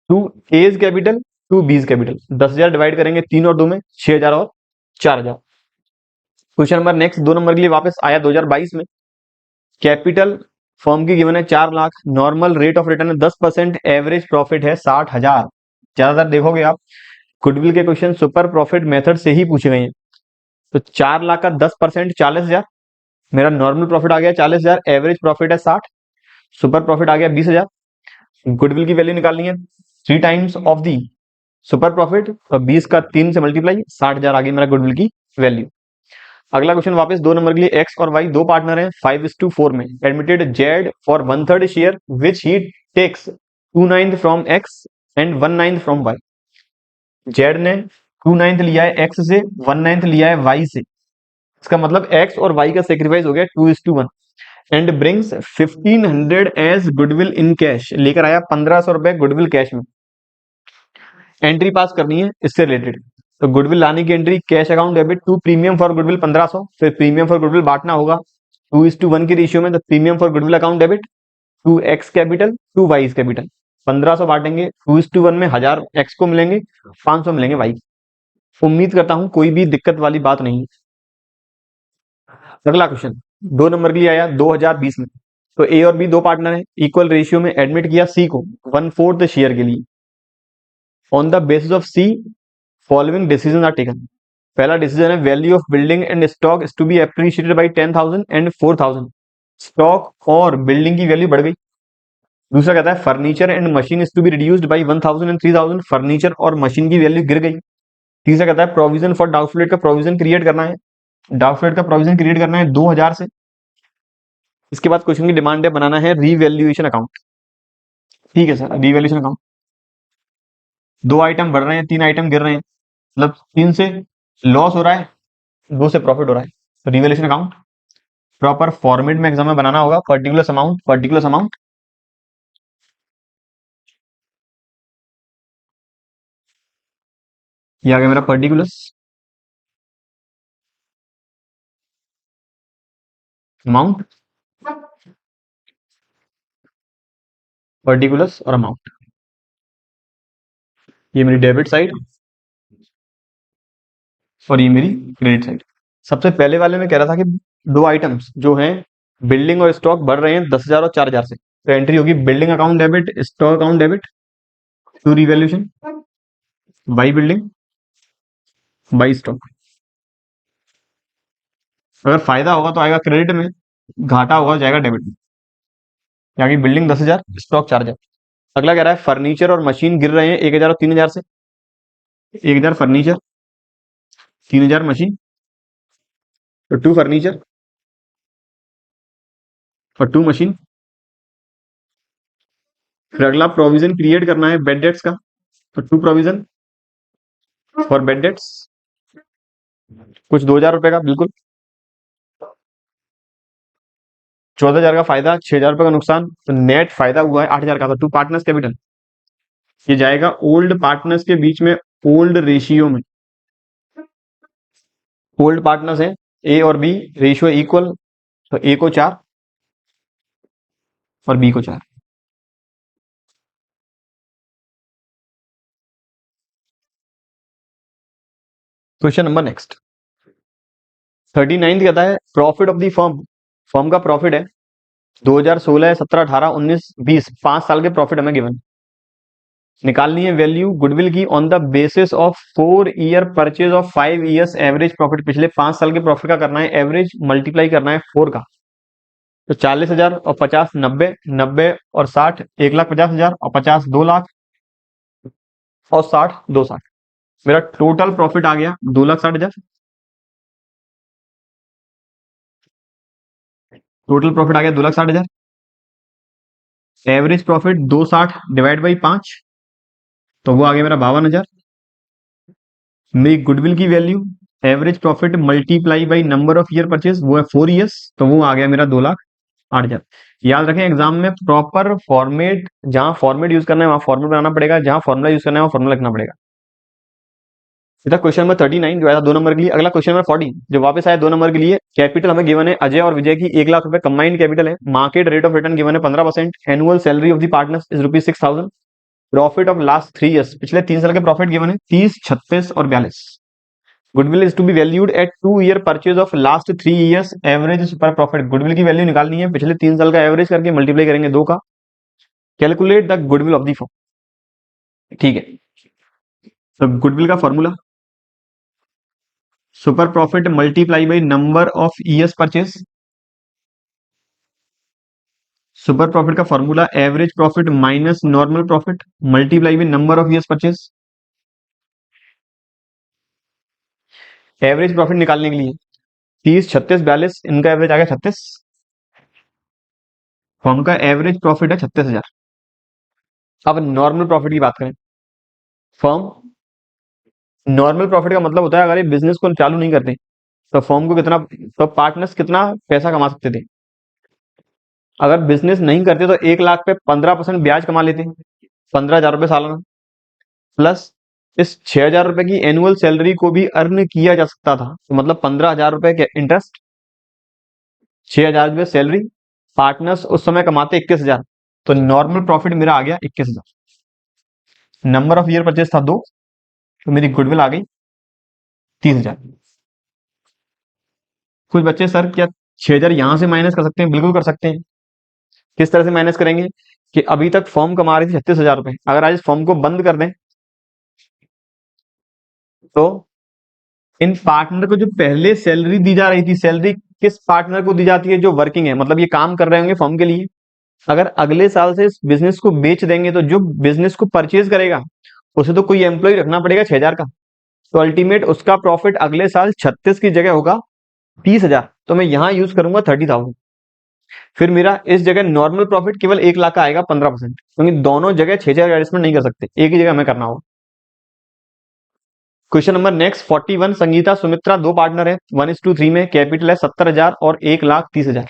2 A's capital 2 B's capital, 10,000 divide करेंगे 3 और 2 में, 6,000 और 4,000। क्वेश्चन नंबर नेक्स्ट 2 नंबर के लिए वापस आया 2022 में। कैपिटल फर्म की गिवन है 4 lakh, normal rate of return है 10%, एवरेज प्रॉफिट है 60,000। ज्यादातर देखोगे आप गुडविल के क्वेश्चन सुपर प्रॉफिट मेथड से ही पूछे गए हैं। तो 4 लाख का 10% 40,000, मेरा नॉर्मल प्रॉफिट आ गया 40,000, एवरेज प्रॉफिट है 60। सुपर प्रॉफिट आ गया 20,000। गुडविल की वैल्यू निकालनी है 3 times of the super profit, तो 20 का 3 से मल्टीप्लाई 60,000 आ गई मेरा गुडविल की वैल्यू। अगला क्वेश्चन वापस 2 नंबर के लिए, एक्स और वाई दो पार्टनर हैं 5:4 में, admitted Z for 1/3 share which he takes 2/9 from X and 1/9 from Y. Z ने 2/9 लिया है एक्स से, 1/9 लिया है वाई से। इसका मतलब एक्स और वाई का सेक्रीफाइस हो गया 2:1 and brings 1500 as goodwill in cash, लेकर आया 1500 रुपए गुडविल कैश में। एंट्री पास करनी है इससे रिलेटेड, तो गुडविल लाने की entry cash account debit to premium for goodwill 1500, फिर प्रीमियम फॉर गुडविल बांटना होगा 2:1 के रेशियो में, तो premium for goodwill account debit to X capital to Y capital. 1500 बांटेंगे 2:1 में 1000 एक्स को मिलेंगे, 500 मिलेंगे वाई। उम्मीद करता हूं कोई भी दिक्कत वाली बात नहीं। अगला क्वेश्चन 2 नंबर के लिए आया 2020 में, तो ए और बी दो पार्टनर हैं, इक्वल रेशियो में एडमिट किया सी को 1/4 शेयर के लिए। On the basis of C following decision are taken. पहला डिसीजन है value of building and stock is to be appreciated by 10,000 and 4,000। Stock और बिल्डिंग की वैल्यू बढ़ गई। दूसरा कहता है furniture and machine is to be reduced by 1,000 and 3,000। फर्नीचर और मशीन की वैल्यू गिर गई। तीसरा कहता है प्रोविजन फॉर डाउटफुल डेट का प्रोविजन क्रिएट करना है। डाउटफुल डेट का प्रोविजन क्रिएट करना है 2,000 से। इसके बाद क्वेश्चन की डिमांड है बनाना है रीवैल्यूएशन अकाउंट। ठीक है सर, रीवैल्यूएशन अकाउंट। 2 आइटम बढ़ रहे हैं, 3 आइटम गिर रहे हैं, मतलब 3 से लॉस हो रहा है, 2 से प्रॉफिट हो रहा है। तो रीवैल्यूएशन अकाउंट प्रॉपर फॉर्मेट में एग्जाम में बनाना होगा। पर्टिकुलर अमाउंट, पर्टिकुलर अमाउंट, ये आ गया मेरा पर्टिकुलर अमाउंट, पर्टिकुलर्स और अमाउंट। ये मेरी डेबिट साइड और ये मेरी क्रेडिट साइड। सबसे पहले वाले में कह रहा था कि 2 आइटम्स जो हैं बिल्डिंग और स्टॉक बढ़ रहे हैं 10,000 और 4,000 से, तो एंट्री होगी building account debit, stock account debit to revaluation by building by stock. अगर फायदा होगा तो आएगा क्रेडिट में, घाटा होगा जाएगा डेबिट में। यहाँ की बिल्डिंग 10,000, स्टॉक 4,000। अगला कह रहा है फर्नीचर और मशीन गिर रहे हैं 1,000 और 3,000 से। 1,000 फर्नीचर, 3,000 मशीन, तो 2 फर्नीचर और 2 मशीन। फिर अगला प्रोविजन क्रिएट करना है बेड डेट्स का, तो 2 प्रोविजन फॉर बेड डेट्स, कुछ 2,000 रुपए का, बिल्कुल 14,000 का फायदा, 6,000 रुपए का नुकसान, तो नेट फायदा हुआ है 8,000 का। तो 2 पार्टनर्स कैपिटल ये जाएगा ओल्ड पार्टनर्स के बीच में, ओल्ड रेशियो में। ओल्ड पार्टनर्स हैं ए और बी, रेशियो इक्वल, तो ए को 4 और बी को 4। क्वेश्चन नंबर नेक्स्ट 39 कहता है profit of the firm. Firm का प्रॉफिट है 2016, 17, 18, 19, 20, 5 साल के प्रॉफिट हमें गिवन। निकालनी है वैल्यू गुडविल की on the basis of 4 year purchase of 5 years average profit. पिछले 5 साल के प्रॉफिट का करना है एवरेज, मल्टीप्लाई करना है 4 का। तो 40,000 और 50 90, 90 और 60 1,50,000 और 50 2,00,000 और 60 2,60। मेरा टोटल प्रॉफिट आ गया 2,60,000। टोटल प्रॉफिट आ गया 2,60,000। एवरेज प्रॉफिट 260 डिवाइड बाई 5, तो वो आ गया मेरा 52,000। मेरी गुडविल की value average profit multiply by number of year purchase, वो है 4 ईयर्स, तो वो आ गया मेरा 2,08,000। याद रखें एग्जाम में प्रॉपर फॉर्मेट, जहां फॉर्मेट यूज करना है वहां फॉर्मेट बनाना पड़ेगा, जहां फॉर्मुला यूज करना है वहां फॉर्मुला लिखना पड़ेगा। इधर क्वेश्चन नंबर 39 जो आया 2 नंबर के लिए। अगला क्वेश्चन नंबर 40 जो वापस आया 2 नंबर के लिए। कैपिटल हमें गिवन है अजय और विजय की 1,00,000 रुपए कंबाइंड कैपिटल है। Market rate of return given है 15%। Annual salary of the partners is ₹6,000। Profit of last 3 years, पिछले 3 साल के प्रॉफिट गिवन है 30, 36 और 42। Goodwill is to be valued at 2 year purchase of last 3 years average super profit. Goodwill की value निकालनी है, पिछले 3 साल का एवरेज करके मल्टीप्लाई करेंगे 2 का। Calculate the goodwill of the firm. ठीक है, तो गुडविल का formula super profit multiply by number of years purchase. Super profit का formula average profit minus normal profit multiply with number of years purchase. Average profit निकालने के लिए 30, 36, 42, इनका average आ गया 36। फर्म का एवरेज प्रॉफिट है 36,000। अब नॉर्मल प्रॉफिट की बात करें, फर्म नॉर्मल प्रॉफिट का मतलब होता है अगर ये बिजनेस को चालू नहीं करते तो फर्म को कितना, तो पार्टनर्स कितना पैसा कमा सकते थे। अगर बिजनेस नहीं करते तो 1 लाख पे 15% ब्याज कमा लेते, 15,000 रुपये सालाना, प्लस इस 6,000 रुपए की एनुअल सैलरी को भी अर्न किया जा सकता था। तो मतलब 15,000 रुपए के इंटरेस्ट, 6,000 रुपये सैलरी, पार्टनर्स उस समय कमाते 21,000। तो नॉर्मल प्रॉफिट मेरा आ गया 21,000। नंबर ऑफ ईयर परचेज था 2, तो मेरी गुडविल आ गई 30,000। कुछ बच्चे सर क्या 6,000 यहां से माइनस कर सकते हैं? बिल्कुल कर सकते हैं। किस तरह से माइनस करेंगे कि अभी तक फर्म कमा रही थी 36,000 रुपए, अगर आज इस फर्म को बंद कर दें तो इन पार्टनर को जो पहले सैलरी दी जा रही थी, सैलरी किस पार्टनर को दी जाती है? जो वर्किंग है, मतलब ये काम कर रहे होंगे फर्म के लिए। अगर अगले साल से इस बिजनेस को बेच देंगे तो जो बिजनेस को परचेज करेगा उसे तो कोई एम्प्लॉय रखना पड़ेगा 6,000 का। तो अल्टीमेट उसका प्रॉफिट अगले साल 36 की जगह होगा 30,000। तो मैं यहां यूज करूंगा 30,000। फिर मेरा इस जगह नॉर्मल प्रॉफिट केवल 1 लाख का आएगा 15%, क्योंकि दोनों जगह 6,000 एडजस्टमेंट नहीं कर सकते, एक ही जगह हमें करना होगा। Question number next 41, Sangeeta Sumitra दो पार्टनर है, 1:3 में, कैपिटल है 70,000 और 1,30,000।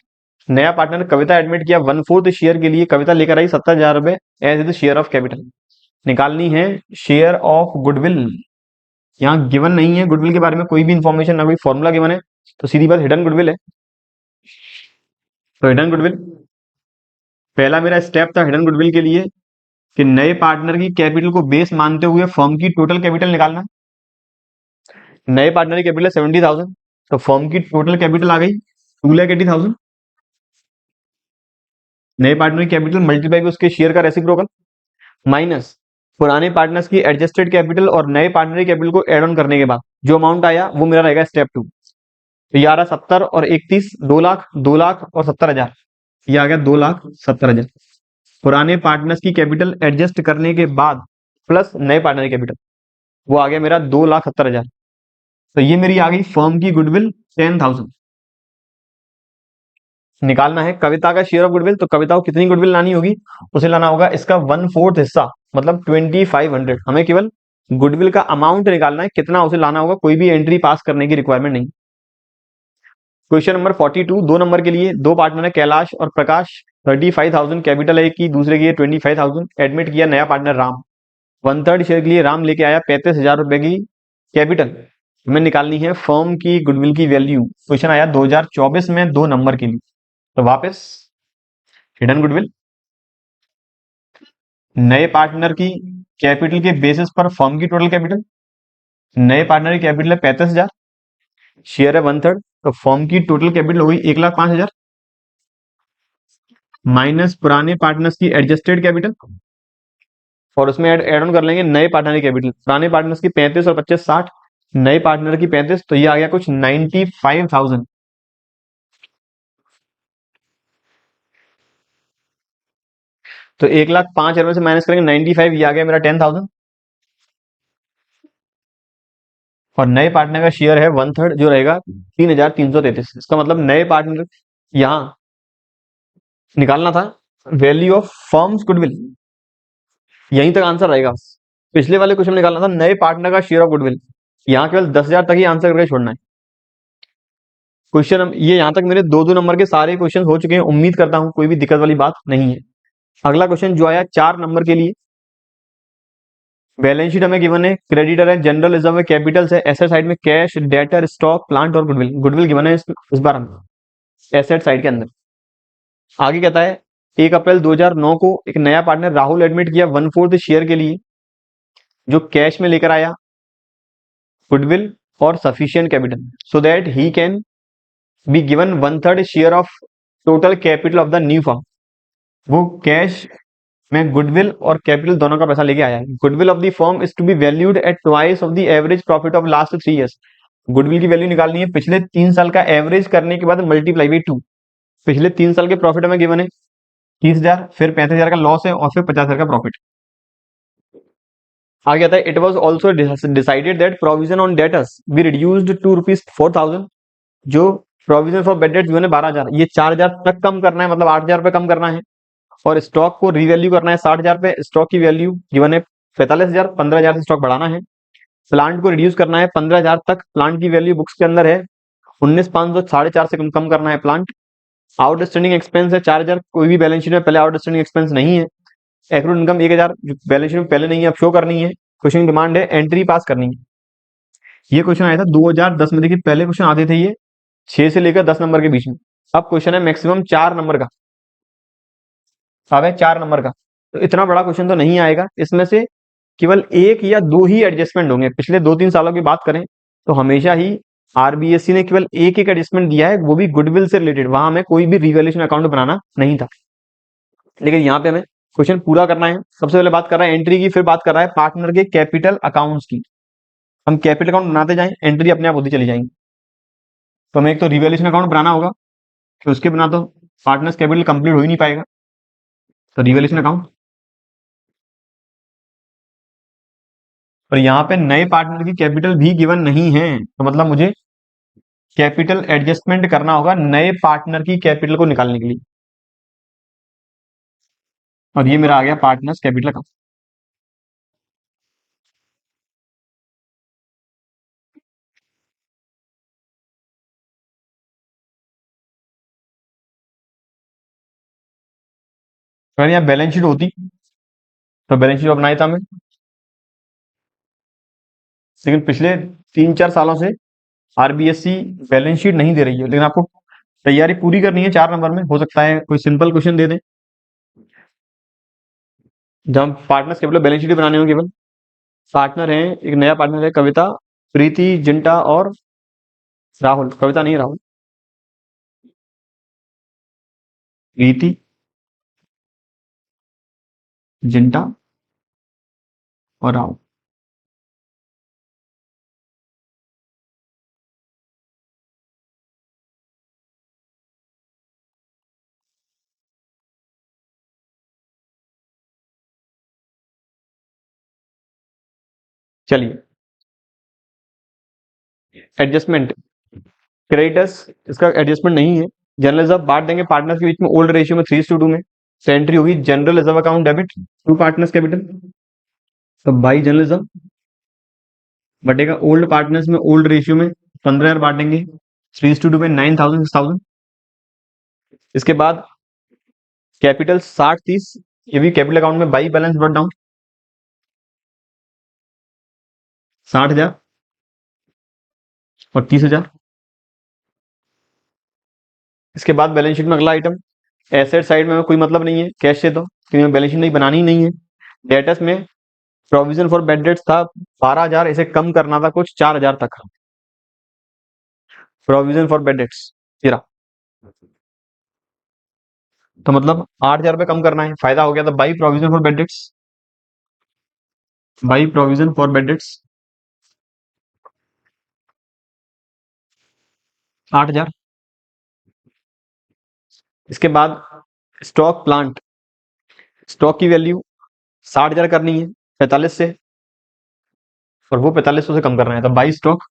नया पार्टनर कविता एडमिट किया 1/4 शेयर के लिए, कविता लेकर आई 70,000 रुपए as his share of capital. निकालनी है शेयर ऑफ गुडविल। यहाँ गिवन नहीं है गुडविल के बारे में कोई भी इंफॉर्मेशन, ना कोई फॉर्मूला गिवन है, तो सीधी बात हिडन गुडविल है। तो हिडन गुडविल, पहला मेरा स्टेप था हिडन गुडविल के लिए कि नए पार्टनर की कैपिटल को बेस मानते हुए फर्म की टोटल कैपिटल निकालना। नए पार्टनर की कैपिटल 70,000, तो फर्म की टोटल कैपिटल आ गई 2,80,000। नए पार्टनर की कैपिटल मल्टीप्लाई भी उसके शेयर का रेसिप्रोकल, माइनस पुराने पार्टनर्स की एडजस्टेड कैपिटल और नए पार्टनर की कैपिटल को एड ऑन करने के बाद जो अमाउंट आया वो मेरा रहेगा स्टेप 2। तो ये आ रहा 70 और 31, 2 लाख, 2 लाख और 70,000। ये आ गया 2,70,000 पुराने पार्टनर्स की कैपिटल एडजस्ट करने के बाद प्लस नए पार्टनर की कैपिटल, वो आ गया मेरा 2,70,000। तो ये मेरी आ गई फर्म की गुडविल 10,000। निकालना है कविता का शेयर ऑफ गुडविल, तो कविता को कितनी गुडविल लानी होगी? उसे लाना होगा इसका 1/4 हिस्सा, मतलब 2,500। हमें केवल गुडविल का अमाउंट निकालना है, कितना उसे लाना होगा, कोई भी एंट्री पास करने की रिक्वायरमेंट नहीं। क्वेश्चन नंबर 42, 2 नंबर के लिए, दो पार्टनर है कैलाश और प्रकाश, 35,000 कैपिटल है एक की, दूसरे की है 25,000। एडमिट किया नया पार्टनर राम, 1/3 शेयर के लिए राम लेके आया 35,000 रुपए की कैपिटल। हमें निकालनी है फर्म की गुडविल की वैल्यू। क्वेश्चन आया 2024 में 2 नंबर के लिए। तो वापस हिडन गुडविल, नए पार्टनर की कैपिटल के बेसिस पर फर्म की टोटल कैपिटल। नए पार्टनर की कैपिटल है 35,000, शेयर है 1/3, तो फर्म की टोटल कैपिटल हो गई 1,05,000, माइनस पुराने पार्टनर्स की एडजस्टेड कैपिटल, और उसमें एड ऑन कर लेंगे नए पार्टनर की कैपिटल। पुराने पार्टनर्स की 35 और 25 60, नए पार्टनर की 35, तो ये आ गया कुछ 95,000। तो 1,05,000 से माइनस करेंगे 95, ये आ गया मेरा 10,000। और नए पार्टनर का शेयर है 1/3 जो रहेगा 3,333। इसका मतलब नए पार्टनर यहां निकालना था वैल्यू ऑफ फर्म्स गुडविल, यहीं तक आंसर रहेगा। पिछले वाले क्वेश्चन में निकालना था नए पार्टनर का शेयर ऑफ गुडविल, यहाँ केवल 10,000 तक ही आंसर करके छोड़ना है। क्वेश्चन ये यहां तक मेरे 2-2 नंबर के सारे क्वेश्चन हो चुके हैं, उम्मीद करता हूं कोई भी दिक्कत वाली बात नहीं है। अगला क्वेश्चन जो आया 4 नंबर के लिए, बैलेंस शीट हमें गिवन है, क्रेडिटर है, जनरल रिजर्व है, कैपिटल्स है, एसेट साइड में कैश, डेटर, स्टॉक, प्लांट और गुडविल। गुडविल गिवन है इस बार हम एसेट साइड के अंदर। आगे कहता है 1 अप्रैल 2009 को एक नया पार्टनर राहुल एडमिट किया 1/4 शेयर के लिए, जो कैश में लेकर आया गुडविल और sufficient capital so that he can be given 1/3 share of total capital of the new firm. वो कैश में गुडविल और कैपिटल दोनों का पैसा लेके आया है। Goodwill of the firm is to be valued at twice of the average profit of last 3 years. गुडविल की वैल्यू निकालनी है पिछले 3 साल का एवरेज करने के बाद मल्टीप्लाई बाई 2। पिछले 3 साल के प्रॉफिट हमें गिवन है 30,000, फिर 35,000 का लॉस है और फिर 50,000 का प्रॉफिट। आगे आता है, it was also decided that provision on debtors be reduced to ₹4,000। जो प्रोविजन फॉर बेड डेट्स ने 12,000, ये 4,000 तक कम करना है, मतलब 8,000 पे कम करना है। और स्टॉक को रिवैल्यू करना है 60,000 पे। स्टॉक की वैल्यू गिवन है 45,000, 15,000 से स्टॉक बढ़ाना है। प्लांट को रिड्यूस करना है 15,000 तक, प्लांट की वैल्यू बुक्स के अंदर है 19,500, 4.5 से कम करना है प्लांट। आउटस्टैंडिंग एक्सपेंस है 4,000, कोई भी बैलेंस शीट में पहले आउटस्टैंडिंग एक्सपेंस नहीं है। एक्रूड इनकम 1,000, बैलेंस शीट में पहले नहीं है, अब शो करनी है। क्वेश्चन डिमांड है एंट्री पास करनी है। ये क्वेश्चन आया था 2010 में, देखिए पहले क्वेश्चन आते थे ये 6 से लेकर 10 नंबर के बीच में। अब क्वेश्चन है मैक्सिमम 4 नंबर का, अब है 4 नंबर का। तो इतना बड़ा क्वेश्चन तो नहीं आएगा, इसमें से केवल एक या दो ही एडजस्टमेंट होंगे। पिछले 2-3 सालों की बात करें तो हमेशा ही आरबीएससी ने केवल एक एक एडजस्टमेंट दिया है, वो भी गुडविल से रिलेटेड, वहां हमें कोई भी रिवैल्यूएशन अकाउंट बनाना नहीं था। लेकिन यहाँ पे हमें क्वेश्चन पूरा करना है। सबसे पहले बात कर रहा है एंट्री की, फिर बात कर रहा है पार्टनर के कैपिटल अकाउंट्स की। हम कैपिटल अकाउंट बनाते जाएं, एंट्री अपने आप होती चली जाएंगी। तो हमें एक तो रिवैल्यूएशन अकाउंट बनाना होगा, कि उसके बिना तो पार्टनर्स कैपिटल कंप्लीट हो ही नहीं पाएगा। तो रिवैल्यूएशन अकाउंट, और यहाँ पे नए पार्टनर की कैपिटल भी गिवन नहीं है, तो मतलब मुझे कैपिटल एडजस्टमेंट करना होगा नए पार्टनर की कैपिटल को निकालने के लिए। और ये मेरा आ गया पार्टनर्स कैपिटल अकाउंट। अगर यहाँ बैलेंस शीट होती तो बैलेंस शीट बनाया था हमें, लेकिन पिछले 3-4 सालों से आरबीएससी बैलेंस शीट नहीं दे रही है। लेकिन आपको तैयारी पूरी करनी है 4 नंबर में, हो सकता है कोई सिंपल क्वेश्चन दे दें जब पार्टनर्स कैपिटल बैलेंस शीट बनाने हो। केवल पार्टनर है, एक नया पार्टनर है कविता, प्रीति, जिंटा और राहुल। कविता नहीं, राहुल। प्रीति, जिंटा और राहुल। चलिए, एडजस्टमेंट क्रेडिटर्स, इसका एडजस्टमेंट नहीं है। जनरल रिजर्व बांट देंगे पार्टनर्स के बीच में ओल्ड रेशियो में 3:2 में। तो एंट्री होगी general reserve account debit to partners capital, तो बाई जनरल रिजर्व बटेगा ओल्ड पार्टनर्स में ओल्ड रेशियो में 15,000 बांटेंगे 3:2 में 9,000 6,000। इसके बाद कैपिटल 60-30, ये भी कैपिटल अकाउंट में बाई बैलेंस ब्रॉट डाउन 60,000 और 30,000। इसके बाद बैलेंस शीट में अगला आइटम, एसेट साइड में हमें कोई मतलब नहीं है कैश से, तो क्योंकि हमें बैलेंस शीट नहीं बनानी ही नहीं है। डेटर्स में प्रोविजन फॉर बेड डेट्स था 12,000, इसे कम करना था कुछ 4,000 तक। प्रोविजन फॉर बेड डेट्स 13, तो मतलब 8,000 रुपये कम करना है, फायदा हो गया। तो by provision for bad dates, by provision for bad dates 8,000। इसके बाद स्टॉक प्लांट, स्टॉक की वैल्यू 60,000 करनी है 45 से, और वो 4500 से कम करना है। तो बाई स्टॉक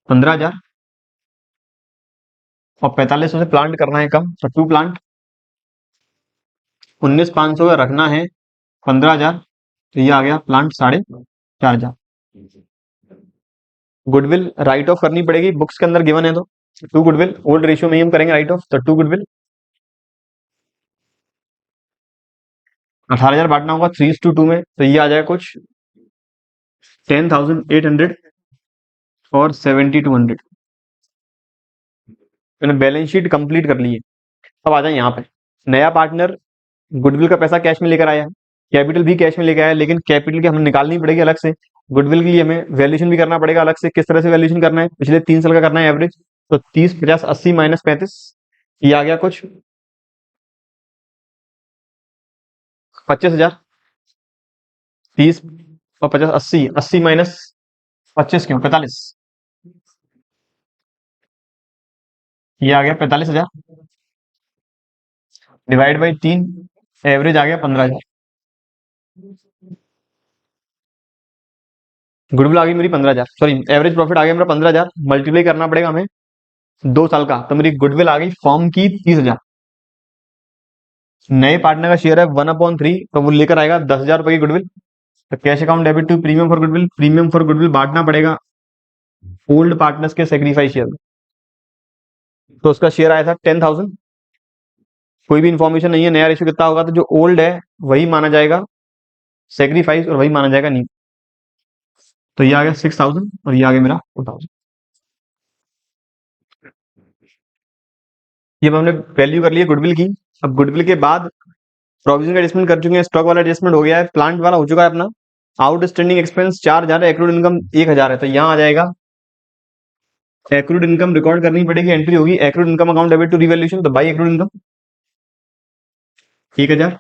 15,000 और 4500 से प्लांट करना है कम, तो टू प्लांट 19,500 का रखना है 15,000, तो ये आ गया प्लांट 4,500। गुडविल राइट ऑफ करनी पड़ेगी, बुक्स के अंदर गिवन है, तो टू गुडविल ओल्ड रेशियो में ही हम करेंगे राइट ऑफ, तो टू गुडविल 18,000 बांटना होगा 3:2 में, तो ये आ जाएगा कुछ 10,800 और 7,200। मैंने बैलेंस शीट कंप्लीट कर ली है। अब आ जाए यहाँ पे, नया पार्टनर गुडविल का पैसा कैश में लेकर आया है, कैपिटल भी कैश में लेकर आया है, लेकिन कैपिटल की हमें निकालनी पड़ेगी अलग से। गुडविल के लिए हमें वैल्यूएशन भी करना पड़ेगा अलग से। किस तरह से वैल्यूएशन करना है, पिछले 3 साल का करना है एवरेज। तो 30, 50, 80 माइनस 35, ये आ गया कुछ 25,000। 30 और 50, 80, 80 माइनस 25 क्यों 45, ये आ गया 45,000। डिवाइड बाई 3, एवरेज आ गया 15,000। गुडविल आ गई मेरी 15,000, सॉरी एवरेज प्रॉफिट आ गया मेरा 15,000, मल्टीप्लाई करना पड़ेगा हमें 2 साल का, तो मेरी गुडविल आ गई फॉर्म की 30,000। नए पार्टनर का शेयर है 1/3, तो वो लेकर आएगा 10,000 रुपए की गुडविल। तो cash account debit to premium for goodwill, premium for goodwill बांटना पड़ेगा ओल्ड पार्टनर्स के सेक्रीफाइस शेयर में। तो उसका शेयर आया था 10,000। कोई भी इन्फॉर्मेशन नहीं है, नया रेशियो कितना होगा, तो जो ओल्ड है वही माना जाएगा सेक्रीफाइस और वही माना जाएगा न्यू। तो ये आ गया 6,000 और ये आ गया मेरा 4,000। ये अब हमने वैल्यू कर ली है गुडविल की। अब गुडविल के बाद प्रोविजन का एडजस्टमेंट कर चुके हैं, स्टॉक वाला एडजस्टमेंट हो गया है, प्लांट वाला हो चुका है अपना। आउटस्टैंडिंग एक्सपेंस 4,000 है, एक्रूड इनकम 1,000 है, तो यहाँ आ जाएगा एक्रूड इनकम रिकॉर्ड करनी पड़ेगी, एंट्री होगी accrued income account debit to revaluation, तो बाई एक्रूड इनकम 1,000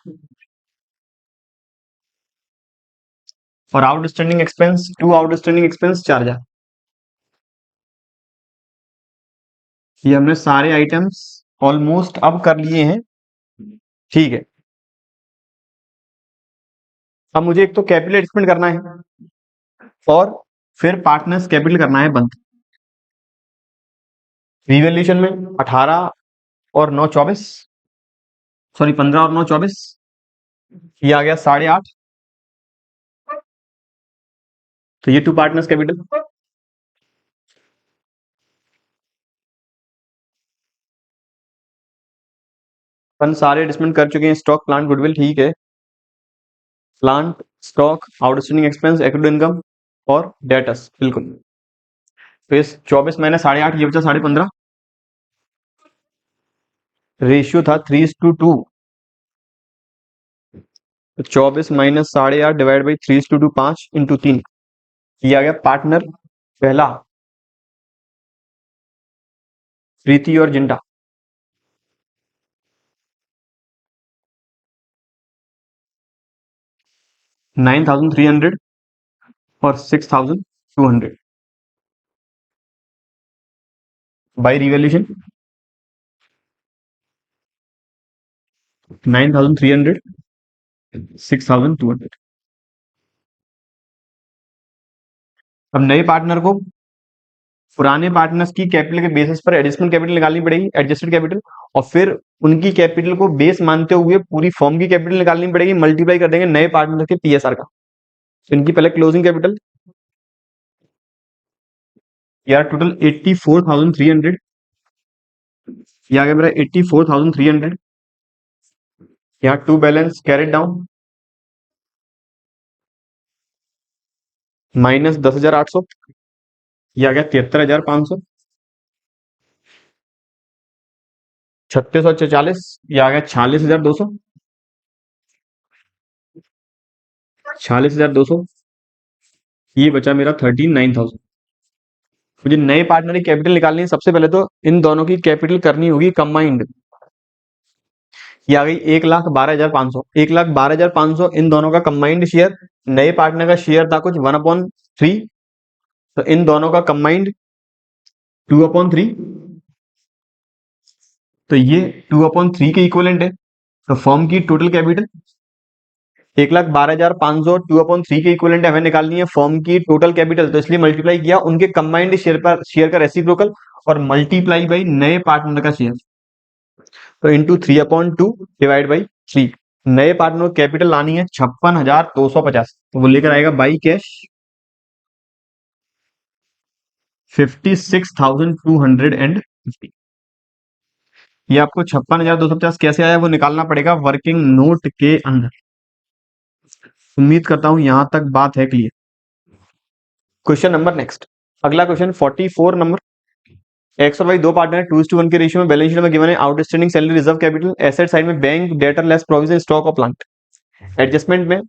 और outstanding expense to outstanding expense 4,000। ये हमने सारे आइटम्स ऑलमोस्ट अब कर लिए हैं, ठीक है। अब मुझे एक तो कैपिटल एडजस्टमेंट करना है और फिर पार्टनर्स कैपिटल करना है बंद। रिवैल्यूएशन में 18 और 9 24, सॉरी 15 और 9 24, ये आ गया 8.5। तो ये टू पार्टनर्स कैपिटल। अपन सारे एडजस्टमेंट कर चुके हैं, स्टॉक प्लांट गुडविल, ठीक है। Plant stock outstanding expense accrued income और डेटर्स, बिल्कुल। तो इस 24 माइनस 8.5, ये बचा 15.5। रेशियो था 3:2। तो 24 माइनस 8.5 डिवाइड बाई 3:2, 5 × 3, ये आ गया पार्टनर पहला प्रीति और जिंटा। 9,300 और 6,200 बाई रिवैल्यूएशन। 9,300, 6,200। अब नए पार्टनर को पुराने पार्टनर्स की कैपिटल के बेसिस पर एडिशनल कैपिटल निकालनी पड़ेगी, एडजस्टेड कैपिटल, और फिर उनकी कैपिटल को बेस मानते हुए पूरी फॉर्म की कैपिटल निकालनी पड़ेगी, मल्टीप्लाई कर देंगे नए पार्टनर के पीएसआर का। तो इनकी पहले क्लोजिंग कैपिटल, यार टोटल 84,300, ये आ गया मेरा 84,300। यहाँ to balance carried down minus 10,800, ये आ गया 73,500। 3640, ये आ गया 46,200। 46,200, ये बचा मेरा 39,000। मुझे नए पार्टनर की कैपिटल निकालनी है, सबसे पहले तो इन दोनों की कैपिटल करनी होगी कंबाइंड। ये आ गई 1,12,500, 1,12,500 इन दोनों का कंबाइंड शेयर। नए पार्टनर का शेयर था कुछ 1/3, तो इन दोनों का कंबाइंड 2/3। तो ये 2/3 के इक्वलेंट है। तो फर्म की टोटल कैपिटल 1,12,500 2/3 के इक्वलेंट हमें निकालनी है फर्म की टोटल कैपिटल, तो इसलिए मल्टीप्लाई किया उनके कंबाइंड शेयर पर, शेयर का रेसिप्रोकल, और मल्टीप्लाई बाई नए पार्टनर का शेयर, तो इंटू 3/2 डिवाइड बाई 3। नए पार्टनर कैपिटल लानी है 56,250, तो वो लेकर आएगा बाई कैश 56,250। ये आपको 56,250 कैसे आया वो निकालना पड़ेगा वर्किंग नोट के अंदर। उम्मीद करता हूं यहां तक बात है क्लियर। क्वेश्चन नंबर नेक्स्ट, अगला क्वेश्चन 44 नंबर। एक्स और वाई दो पार्टनर 2:1 के रेशियो में बैलेंस शीट में गिवन है outstanding salary reserve capital asset side में bank debtor less provision stock of plant. Adjustment में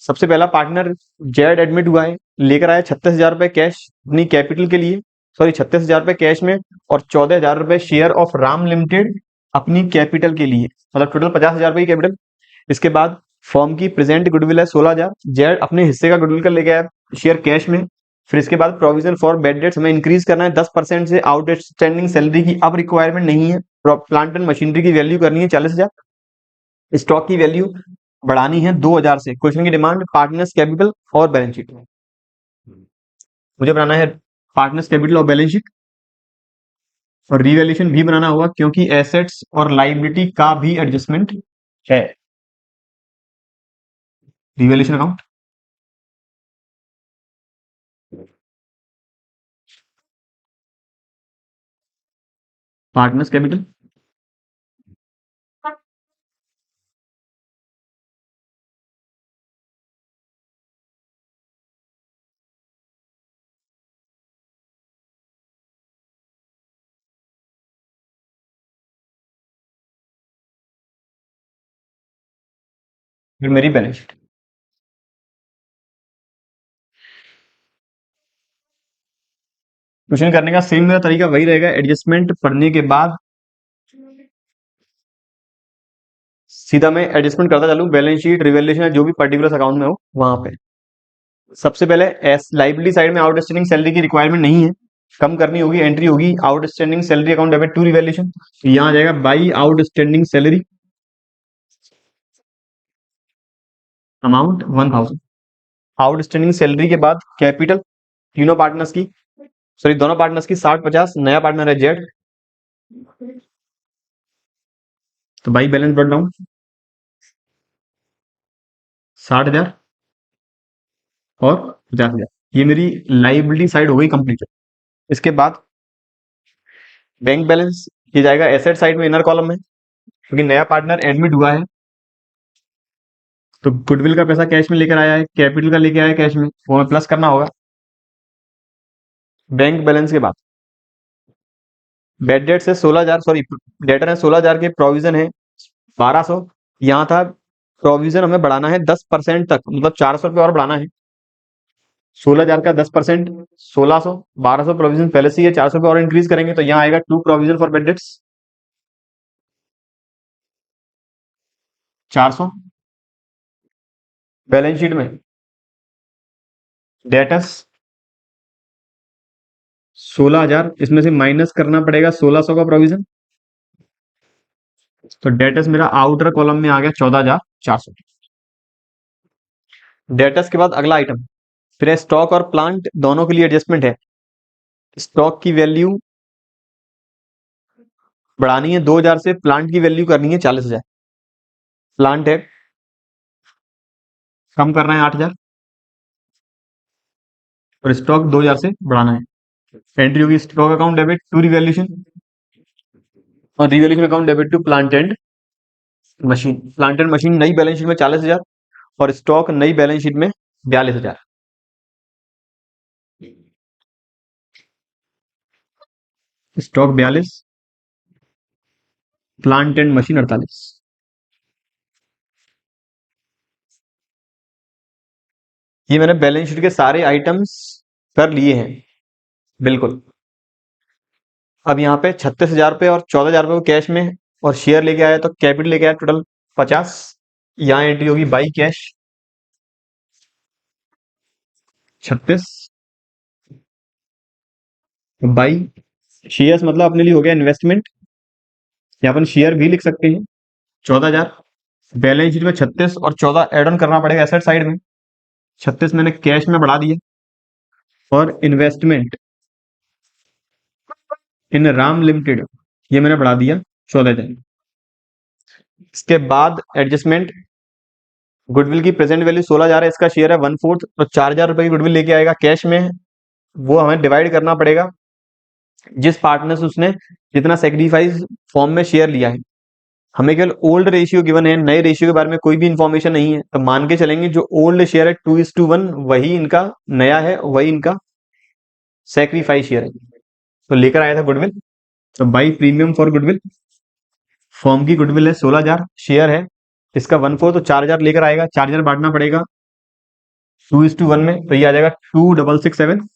सबसे पहला पार्टनर जेड एडमिट हुआ है, लेकर आया 36,000 रुपए कैश अपनी कैपिटल के लिए, सॉरी 36,000 रुपए कैश में, और 14,000 रुपए शेयर ऑफ राम लिमिटेड अपनी कैपिटल के लिए, मतलब टोटल 50,000 रुपए की कैपिटल। इसके बाद फर्म की प्रेजेंट गुडविल है 16,000, जेड अपने हिस्से का गुडविल का लेके आया शेयर कैश में। फिर इसके बाद प्रोविजन फॉर बैड डेट्स हमें इंक्रीज करना है 10% से, आउटस्टैंडिंग सैलरी की अब रिक्वायरमेंट नहीं है, प्लांट एंड मशीनरी की वैल्यू करनी है 40,000। स्टॉक की वैल्यू बढ़ानी है 2000 से। क्वेश्चन की डिमांड पार्टनर्स कैपिटल और बैलेंस शीट। मुझे बनाना है पार्टनर्स कैपिटल और बैलेंस शीट, और रिवैल्यूएशन भी बनाना होगा क्योंकि एसेट्स और लाइबिलिटी का भी एडजस्टमेंट है। रिवैल्यूएशन अकाउंट, पार्टनर्स कैपिटल, फिर मेरी बैलेंस शीट। क्वेश्चन करने का सेम मेरा तरीका वही रहेगा। एडजस्टमेंट पढ़ने के बाद सीधा मैं एडजस्टमेंट करता चलूं, बैलेंस शीट, रिवैल्यूएशन, जो भी पर्टिकुलर अकाउंट में हो वहां पे। सबसे पहले एस लाइबिलिटी साइड में आउटस्टैंडिंग सैलरी की रिक्वायरमेंट नहीं है, कम करनी होगी। एंट्री होगी outstanding salary account debit to revaluation. यहाँ आ जाएगा by outstanding salary amount 1000। Outstanding salary के बाद कैपिटल तीनों पार्टनर्स की, सॉरी दोनों पार्टनर्स की 60-50, नया पार्टनर है जेड, तो बाई बैलेंस ब्रॉट डाउन 60,000 और 50,000। ये मेरी लाइबिलिटी साइड हो गई कंप्लीट। इसके बाद बैंक बैलेंस किया जाएगा एसेट साइड में इनर कॉलम में, क्योंकि नया पार्टनर एडमिट हुआ है तो गुडविल का पैसा कैश में लेकर आया है, कैपिटल का लेके आया है कैश में, वो हमें प्लस करना होगा। बैंक बैलेंस के बाद बेड डेट से 16,000, सॉरी डेटर है 16,000 के, प्रोविजन है 1200। यहाँ था प्रोविजन हमें बढ़ाना है 10% तक, मतलब 400 रुपये और बढ़ाना है। 16,000 का 10% 1600, 1200 प्रोविजन पहले से ही है, 400 रुपये और इंक्रीज करेंगे तो यहाँ आएगा to provision for bad debts 400। Balance sheet में डेटर्स 16,000, इसमें से माइनस करना पड़ेगा 1600 का प्रोविजन, तो डेटर्स मेरा आउटर कॉलम में आ गया 14,400। डेटर्स के बाद अगला आइटम, फिर स्टॉक और प्लांट दोनों के लिए एडजस्टमेंट है। स्टॉक की वैल्यू बढ़ानी है 2000 से, प्लांट की वैल्यू करनी है 40,000। प्लांट है कम करना है 8,000 और स्टॉक 2000 से बढ़ाना है। एंट्री होगी stock account debit to revaluation और revaluation account debit to plant and machine. Plant and machine नई बैलेंस शीट में 40,000 और स्टॉक नई बैलेंस शीट में 42,000। Stock 42, plant and machine 48। ये मैंने बैलेंस शीट के सारे आइटम्स कर लिए हैं बिल्कुल। अब यहाँ पे 36,000 रुपये और 14,000 रुपये को कैश में और शेयर लेके आया, तो कैपिटल लेके आया टोटल 50। यहाँ एंट्री होगी बाई कैश 36, बाई शेयर्स मतलब अपने लिए हो गया इन्वेस्टमेंट, या अपन शेयर भी लिख सकते हैं 14,000। बैलेंस शीट में 36 और 14 एड ऑन करना पड़ेगा एसेट साइड में। 36 मैंने कैश में बढ़ा दिया और इन्वेस्टमेंट इन राम लिमिटेड ये मैंने बढ़ा दिया 14,000। इसके बाद एडजस्टमेंट, गुडविल की प्रेजेंट वैल्यू 16,000 है, इसका शेयर है 1/4, तो 4,000 रुपये की गुडविल लेके आएगा कैश में। वो हमें डिवाइड करना पड़ेगा जिस पार्टनर से उसने जितना सेक्रीफाइस फॉर्म में शेयर लिया है। हमें केवल ओल्ड रेशियो गिवन है, नए रेशियो के बारे में कोई भी इंफॉर्मेशन नहीं है, तो मान के चलेंगे जो ओल्ड शेयर है 2:1 वही इनका नया है, वही इनका सेक्रीफाइस शेयर है। तो लेकर आया था गुडविल, तो by premium for goodwill, form की गुडविल है 16,000, शेयर है इसका 1/4, तो 4,000 लेकर आएगा। 4,000 बांटना पड़ेगा 2:1 में, तो ये आ जाएगा 2,667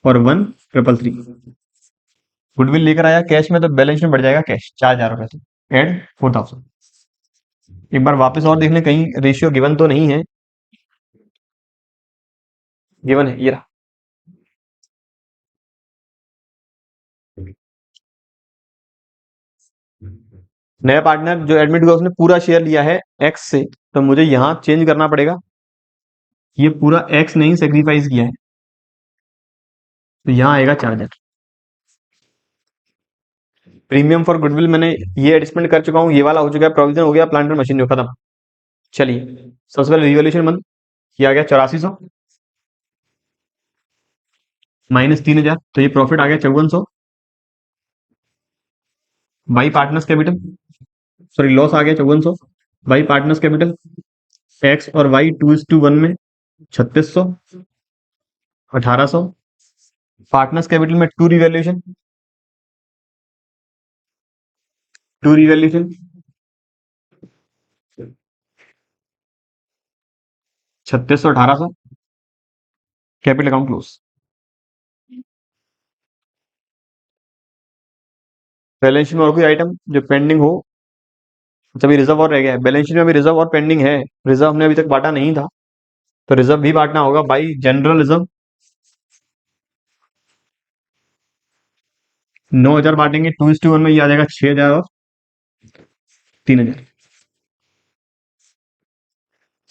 और 1,333। गुडविल लेकर आया कैश में, तो बैलेंस में बढ़ जाएगा कैश 4,000 रुपये से एड 4,000। एक बार वापस और देख लें कहीं रेशियो गिवन तो नहीं है। गिवन है, ये रहा। नया पार्टनर जो एडमिट हुआ उसने पूरा शेयर लिया है एक्स से, तो मुझे यहाँ चेंज करना पड़ेगा, ये पूरा एक्स नहीं सेक्रीफाइस किया है, तो यहाँ आएगा 4,000। प्रीमियम फॉर गुडविल मैंने ये एडजस्टमेंट कर चुका हूँ, ये वाला हो चुका है, प्रोविजन हो गया, प्लांट एंड मशीन जो खत्म। चलिए सबसे पहले रिवोल्यूशन बंद, ये आ गया 8400 माइनस 3,000, तो ये प्रॉफिट आ गया 5400 by partners capital, sorry loss आ गया 5400 बाई पार्टनर्स कैपिटल, एक्स और वाई 2:1 में 3600 1800, पार्टनर्स कैपिटल में to revaluation 3600 1800, capital account close. Balance sheet में और कोई आइटम जो पेंडिंग हो, अभी रिजर्व और रह गया है, बैलेंस शीट में अभी रिजर्व और पेंडिंग है, रिजर्व हमने अभी तक बांटा नहीं था, तो रिजर्व भी बांटना होगा बाई जनरल रिजर्व। 9,000 बांटेंगे 2:1 में, ये आ जाएगा 6,000 और 3,000,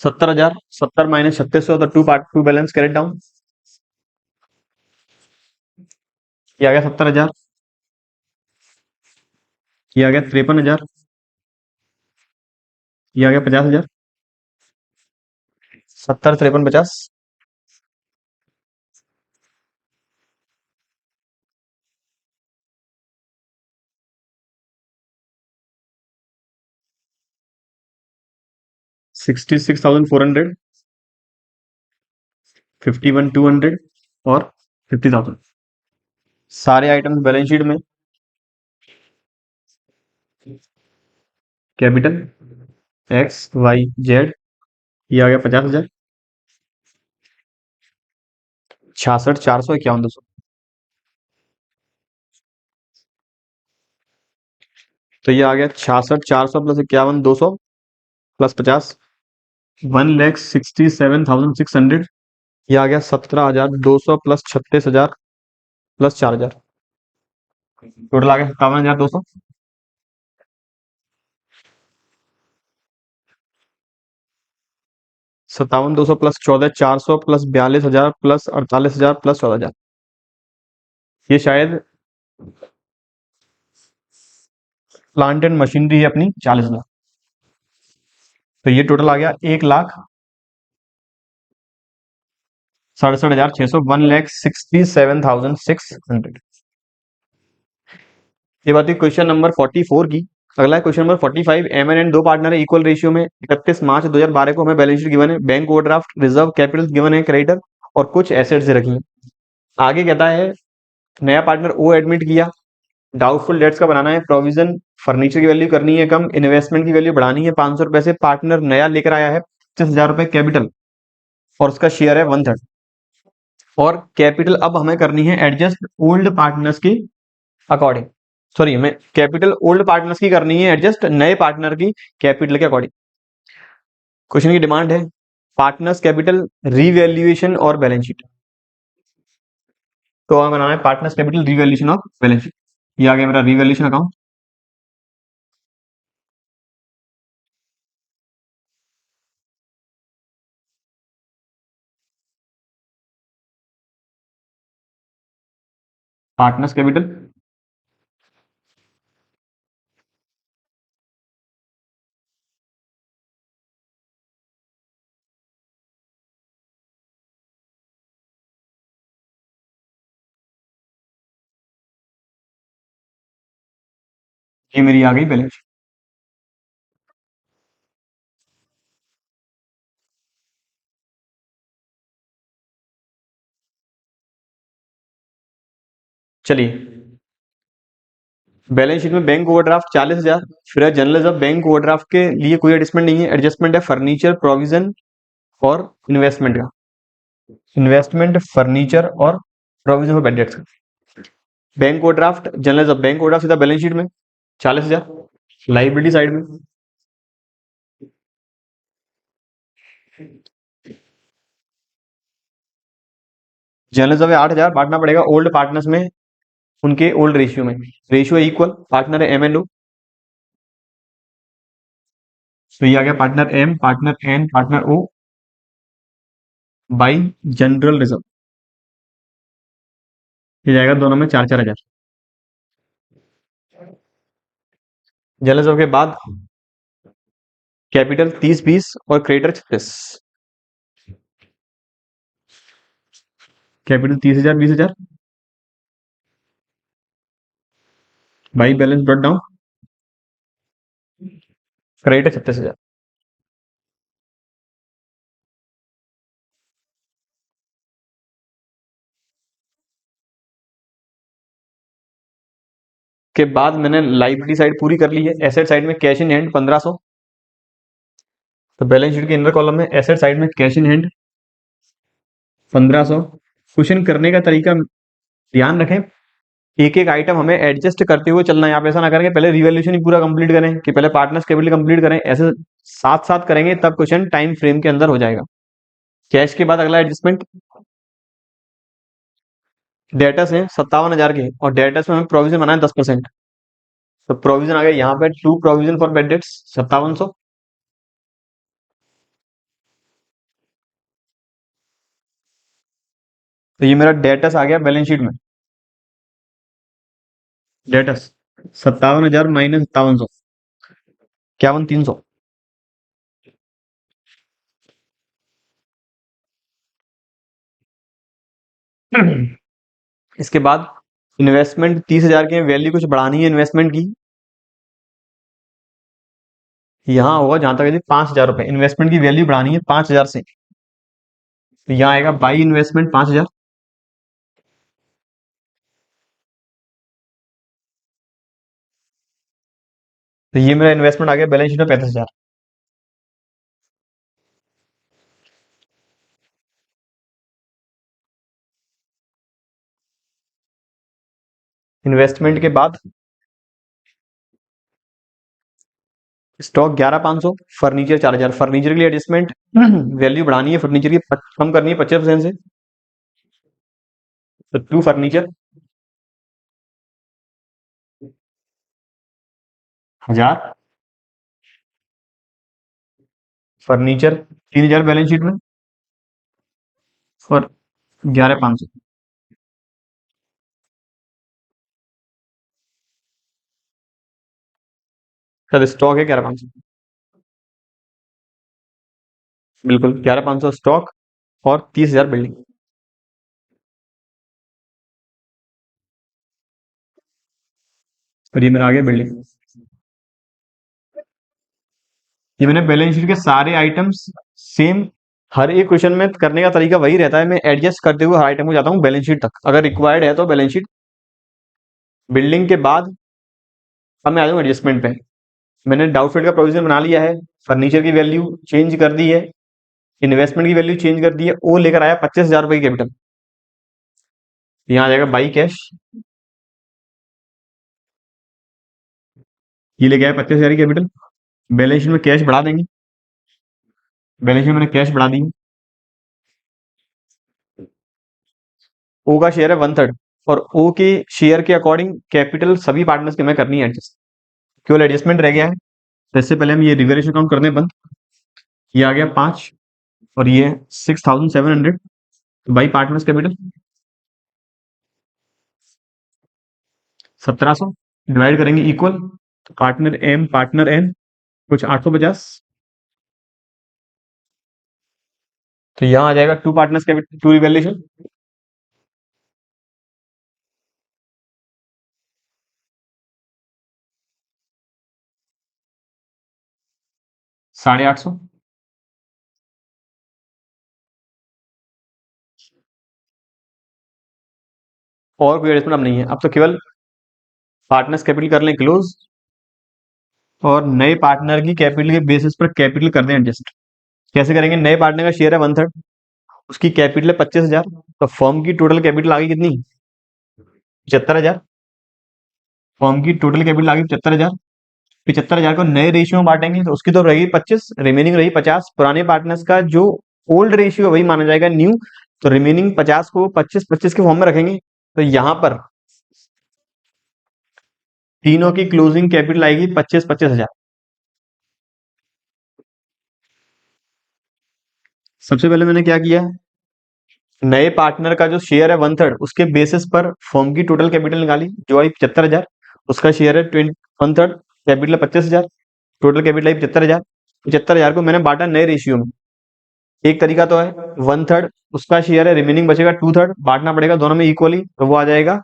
70,000, 70 माइनस 3600, तो टू बैलेंस कैरेट डाउन, ये आ गया 70,000, ये आ गया 53,000, ये आ गया 50,000, 70 53 50, 66,400, 51,200 और 50,000। सारे आइटम्स बैलेंस शीट में, कैपिटल एक्स वाई जेड, ये आ गया 50,000, 66,400 51,200, तो ये आ गया 66,400 प्लस 51,200 प्लस 50, 1,67,600, ये आ गया 17,200 प्लस 36,000 प्लस 4,000, टोटल आ गया 57,200। 57,200 प्लस 14,400 प्लस 42,000 प्लस 48,000 प्लस 14,000, ये शायद प्लांट एंड मशीनरी है अपनी 40,000, तो ये टोटल आ गया 1,67,600, 1,67,600। ये बात हुई क्वेश्चन नंबर 44 की। अगला है क्वेश्चन नंबर 45। एम एन दो पार्टनर है इक्वल रेशियो में। 31 मार्च 2012 को हमें बैलेंस शीट गिवन है, bank overdraft, reserve, capital given है, क्रेडिटर और कुछ एसेट्स रखी हैं। आगे कहता है नया पार्टनर ओ एडमिट किया, डाउटफुल डेट्स का बनाना है, प्रोविजन फर्नीचर की वैल्यू करनी है कम, इन्वेस्टमेंट की वैल्यू बढ़ानी है 500 रुपए से, पार्टनर नया लेकर आया है 25,000 रुपए कैपिटल और उसका शेयर है 1/3, और कैपिटल अब हमें करनी है एडजस्ट ओल्ड पार्टनर्स की अकॉर्डिंग, सॉरी हमें कैपिटल ओल्ड पार्टनर्स की करनी है एडजस्ट नए पार्टनर की कैपिटल के अकॉर्डिंग। क्वेश्चन की डिमांड है पार्टनर्स कैपिटल रीवैल्यूएशन और बैलेंस शीट, तो हमें बनाना है पार्टनर्स कैपिटल रीवैल्यूएशन और बैलेंस शीट। ये आ गया मेरा रीवैल्यूएशन अकाउंट, पार्टनर्स कैपिटल, ये मेरी आ गई बैलेंस शीट। चलिए बैलेंस शीट में बैंक ओवरड्राफ्ट 40,000, फिर है जनरल रिजर्व, बैंक ओवरड्राफ्ट के लिए कोई एडजस्टमेंट नहीं है, एडजस्टमेंट है फर्नीचर, प्रोविजन और इन्वेस्टमेंट का, इन्वेस्टमेंट फर्नीचर और provision for bad debts. Bank overdraft general reserve, bank overdraft सीधा बैलेंस शीट में 40,000, लाइबिलिटी साइड में जनरल रिजर्व है 8,000, बांटना पड़ेगा ओल्ड पार्टनर्स में उनके ओल्ड रेशियो में, रेशियो इक्वल, पार्टनर है एम एन ओ, तो ये आ गया partner M, partner N, partner O by general reserve. ये जाएगा दोनों में 4-4 हजार। जनरल रिजर्व के बाद कैपिटल 30-20 और creditor 36। Capital 30,000 20,000 by balance brought down creditor 36,000। के बाद मैंने लाइबिलिटी साइड पूरी कर ली है। एसेट साइड में कैश इन हैंड 1500। तो बैलेंस शीट के इंदर कॉलम में एसेट साइड में कैश इन हैंड 1500। क्वेश्चन करने का तरीका ध्यान रखें, एक एक आइटम हमें एडजस्ट करते हुए चलना है। आप ऐसा ना करेंगे पहले रिवैल्यूएशन ही पूरा कंप्लीट करें कि पहले पार्टनर्स कैपिटल कंप्लीट करें, ऐसे साथ साथ करेंगे तब क्वेश्चन टाइम फ्रेम के अंदर हो जाएगा। कैश के बाद अगला एडजस्टमेंट डेटर्स है 57,000 के, और डेटर्स में हमें प्रोविजन बनाए 10%। तो प्रोविजन आ गया यहाँ पे to provision for bad debts 5700। तो ये मेरा डेटर्स आ गया बैलेंस शीट में। Debtors 57,000 minus 5700, 51,300। इसके बाद इन्वेस्टमेंट 30,000 के, वैल्यू कुछ बढ़ानी है इन्वेस्टमेंट की। यहाँ होगा जहां तक 5,000 रुपए इन्वेस्टमेंट की वैल्यू बढ़ानी है 5,000 से। तो यहाँ आएगा बाई इन्वेस्टमेंट 5,000। तो ये मेरा इन्वेस्टमेंट आ गया बैलेंस शीट में 35,000। इन्वेस्टमेंट के बाद स्टॉक 11,500, फर्नीचर 4,000। फर्नीचर के लिए एडजस्टमेंट वैल्यू बढ़ानी है फर्नीचर की, कम करनी है 25% से। तो to furniture 1,000, furniture 3,000 balance sheet में, और 11,500। सर स्टॉक है 11,500, बिल्कुल 11,500 स्टॉक और 30,000 बिल्डिंग। और ये मेरा आ गया बिल्डिंग। ये मैंने बैलेंस शीट के सारे आइटम्स सेम, हर एक क्वेश्चन में करने का तरीका वही रहता है। मैं एडजस्ट करते हुए हर आइटम को जाता हूँ बैलेंस शीट तक, अगर रिक्वायर्ड है तो बैलेंस शीट। बिल्डिंग के बाद अब मैं आ जाऊँ एडजस्टमेंट पे। मैंने डाउटफिट का प्रोविजन बना लिया है, फर्नीचर की वैल्यू चेंज कर दी है, इन्वेस्टमेंट की वैल्यू चेंज कर दी है। वो लेकर आया 25,000 रुपए की कैपिटल। यहाँ आ जाएगा बाई कैश, ये लेके आया 25,000 की कैपिटल। बैलेंस शीट में कैश बढ़ा देंगे, बैलेंस शीट में मैंने कैश बढ़ा दी। ओ का शेयर है 1/3, और ओ के शेयर के अकॉर्डिंग कैपिटल सभी पार्टनर्स के में करनी है एडजस्ट। केवल एडजस्टमेंट रह गया है। तो इससे पहले हम ये रिवेल्यूशन अकाउंट करने बंद। ये आ गया 5, और ये 6,700 बाई पार्टनर्स कैपिटल 1,700 डिवाइड करेंगे equal. Partner M partner N कुछ 850। तो यहाँ आ जाएगा to partners capital to revaluation 850। और कोई एडजस्टमेंट अब नहीं है, अब तो केवल पार्टनर्स कैपिटल कर लें क्लोज, और नए पार्टनर की कैपिटल के बेसिस पर कैपिटल कर दें एडजस्ट। कैसे करेंगे? नए पार्टनर का शेयर है 1/3, उसकी कैपिटल है 25,000। तो फर्म की टोटल कैपिटल आ गई कितनी? 75,000। फर्म की टोटल कैपिटल आ गई 75,000। 75,000 को नए रेशियो में बांटेंगे तो उसकी तो रहेगी 25, रिमेनिंग रही 50। पुराने पार्टनर्स का जो ओल्ड रेशियो वही माना जाएगा न्यू। तो रिमेनिंग 50 को 25-25 के फॉर्म में रखेंगे। तो यहां पर तीनों की क्लोजिंग कैपिटल आएगी 25-25,000। सबसे पहले मैंने क्या किया, नए पार्टनर का जो शेयर है 1/3, उसके बेसिस पर फर्म की टोटल कैपिटल निकाली जो आई 75,000। उसका शेयर है 1/3, कैपिटल 25,000, टोटल कैपिटल आई 75,000। 75,000 को मैंने बांटा नए रेशियो में। एक तरीका तो है 1/3, उसका शेयर है, रिमेनिंग बचेगा 2/3, बांटना पड़ेगा दोनों में इक्वली, तो वो आ जाएगा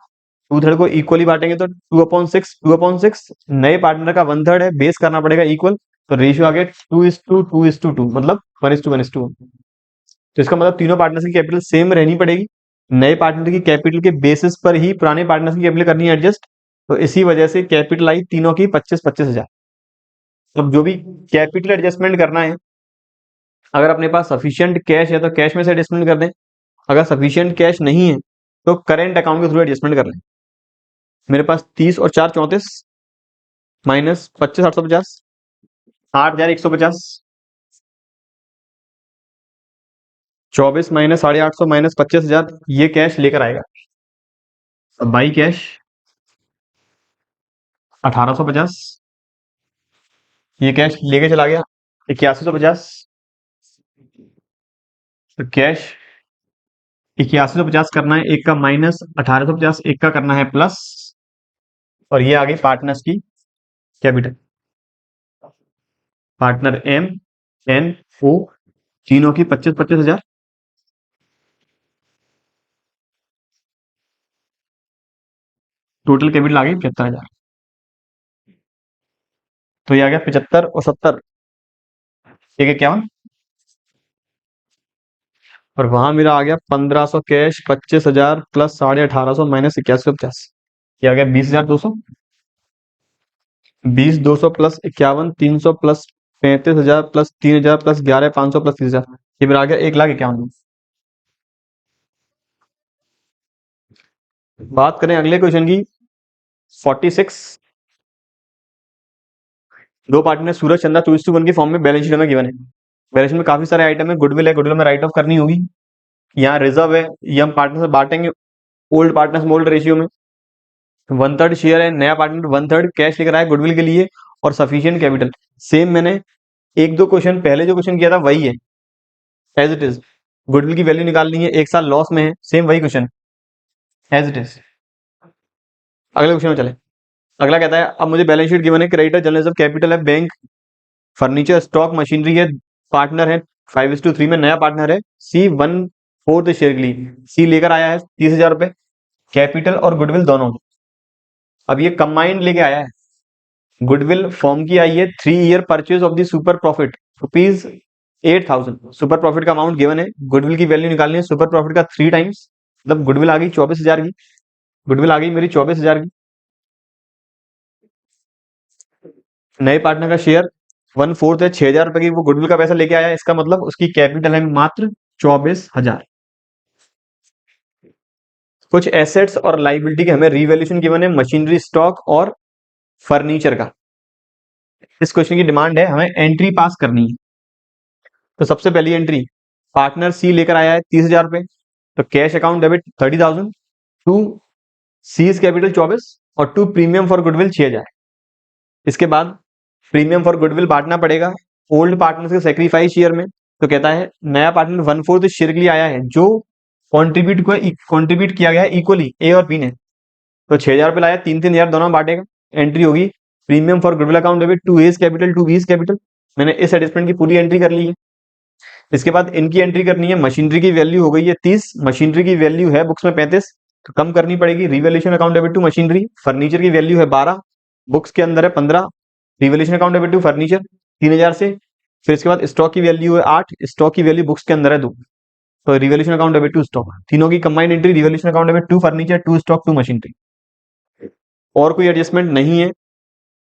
2/3 को इक्वली बांटेंगे तो 2/6, 2/6। नए पार्टनर का 1/3 है, बेस करना पड़ेगा इक्वल, तो रेशियो आ गया 2:2:2, मतलब 1:1:1। तो इसका मतलब तीनों पार्टनर्स की कैपिटल सेम रहनी पड़ेगी। नए पार्टनर की कैपिटल के बेसिस पर ही पुराने पार्टनर्स की कैपिटल करनी है एडजस्ट, तो इसी वजह से कैपिटल आई तीनों की 25-25,000। अब जो भी कैपिटल एडजस्टमेंट करना है, अगर अपने पास सफिशियंट कैश है तो कैश में से एडजस्टमेंट कर दें, अगर सफिशियंट कैश नहीं है तो करेंट अकाउंट के थ्रू एडजस्टमेंट कर लें। मेरे पास 30 और 4 34, माइनस 25 850, 8,150, 24 माइनस 850 माइनस 25,000, ये कैश लेकर आएगा। अब बाई कैश 1850, ये कैश लेके चला गया 8150। तो कैश 8150 करना है, एक का माइनस 1850, एक का करना है प्लस, और ये आ गई पार्टनर्स की capital. Partner M N O तीनों की 25-25,000। टोटल कैपिटल आ गई 75,000। तो ये आ गया 75 और 70, 151। और वहां मेरा आ गया 1500 कैश, 25,000 प्लस 1850 माइनस 8150, ये आ गया 20,200। 20,200 plus 51, 300 plus 35,000 plus 3,000 plus 11,500 plus 30,000, ये मेरा आ गया 1,51,000। बात करें अगले क्वेश्चन की, 46। दो पार्टनर सूरज चंदा 2:1 की फॉर्म में बैलेंस शीट में गिवन है। बैलेंस शीट में काफी सारे आइटम है, गुडविल है, गुडविल में राइट ऑफ करनी होगी, यहाँ रिजर्व है, ये हम पार्टनर से बांटेंगे ओल्ड पार्टनर्स मोल्ड रेशियो में। 1/3 शेयर है, नया पार्टनर 1/3 कैश लेकर आया गुडविल के लिए, और सफिशियंट कैपिटल। सेम मैंने एक दो क्वेश्चन पहले जो क्वेश्चन किया था वही है, एज इट इज। गुडविल की वैल्यू निकालनी है, एक साल लॉस में है, सेम वही क्वेश्चन एज इट इज। अगले क्वेश्चन में चले। अगला कहता है, अब मुझे बैलेंस शीट गिवन है, क्रेडिटर जनरल रिजर्व कैपिटल है, बैंक, फर्नीचर, स्टॉक, मशीनरी है, पार्टनर है 5:3 में, नया पार्टनर है सी 1/4 शेयर के लिए, सी लेकर आया है 30,000 रुपए, कैपिटल और गुडविल दोनों। अब ये कंबाइंड लेके आया है, गुडविल फॉर्म की आई है 3 year purchase of the super profit ₹8,000। Super profit का अमाउंट गिवन है, गुडविल की वैल्यू निकालनी है सुपर प्रॉफिट का 3 टाइम्स, मतलब गुडविल आ गई 24,000 की, गुडविल आ गई मेरी 24,000 की। नए पार्टनर का शेयर 1/4 है, 6,000 रुपए की वो गुडविल का पैसा लेके आया है, इसका मतलब उसकी कैपिटल है मात्र 24,000। कुछ एसेट्स और लाइबिलिटी के हमें रिवैल्यूएशन गिवन है, मशीनरी, स्टॉक और फर्नीचर का। इस क्वेश्चन की डिमांड है हमें एंट्री पास करनी है। तो सबसे पहली एंट्री, पार्टनर सी लेकर आया है 30,000 रुपए, तो cash account debit 30,000 to C's capital 24 और टू प्रीमियम फॉर गुडविल 6,000। इसके बाद प्रीमियम फॉर गुडविल बांटना पड़ेगा ओल्ड पार्टनर के सेक्रीफाइस शेयर में। तो कहता है नया पार्टनर 1/4 शेयर के लिए आया है, जो कॉन्ट्रीब्यूट किया गया है इक्वली ए और बी ने, तो 6,000 रुपए लाया, 3-3,000 दोनों बांटेगा। एंट्री होगी premium for goodwill account debit to A's capital to B's capital. मैंने इस एडजस्टमेंट की पूरी एंट्री कर ली है। इसके बाद इनकी एंट्री करनी है, मशीनरी की वैल्यू हो गई है 30, मशीनरी की वैल्यू है बुक्स में 35, तो कम करनी पड़ेगी, revaluation account debit to machinery. Furniture की वैल्यू है 12, बुक्स के अंदर है 15, revaluation account debit to furniture 3,000 से। फिर इसके बाद स्टॉक की वैल्यू है 8, स्टॉक की वैल्यू बुक्स के अंदर है 2, तो revaluation account debit to stock, तीनों की combined entry, revaluation account debit to furniture to stock to machinery. और कोई एडजस्टमेंट नहीं है।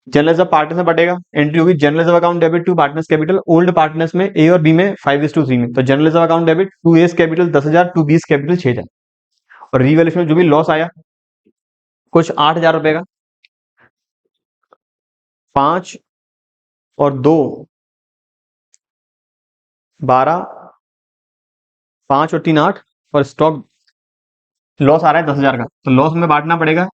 जनरल ऑफ पार्टनर्स में बटेगा, एंट्री होगी general of account debit to partners capital, old partners में ए और बी में 5:3 में, तो general of account debit to A's capital 10,000 to B's capital 6,000। और रिवैल्यूएशन में जो भी लॉस आया कुछ 8,000 रुपए का, 5 और 2 12, 5 और 3 8, और स्टॉक लॉस आ रहा है 10,000 का, तो लॉस में बांटना पड़ेगा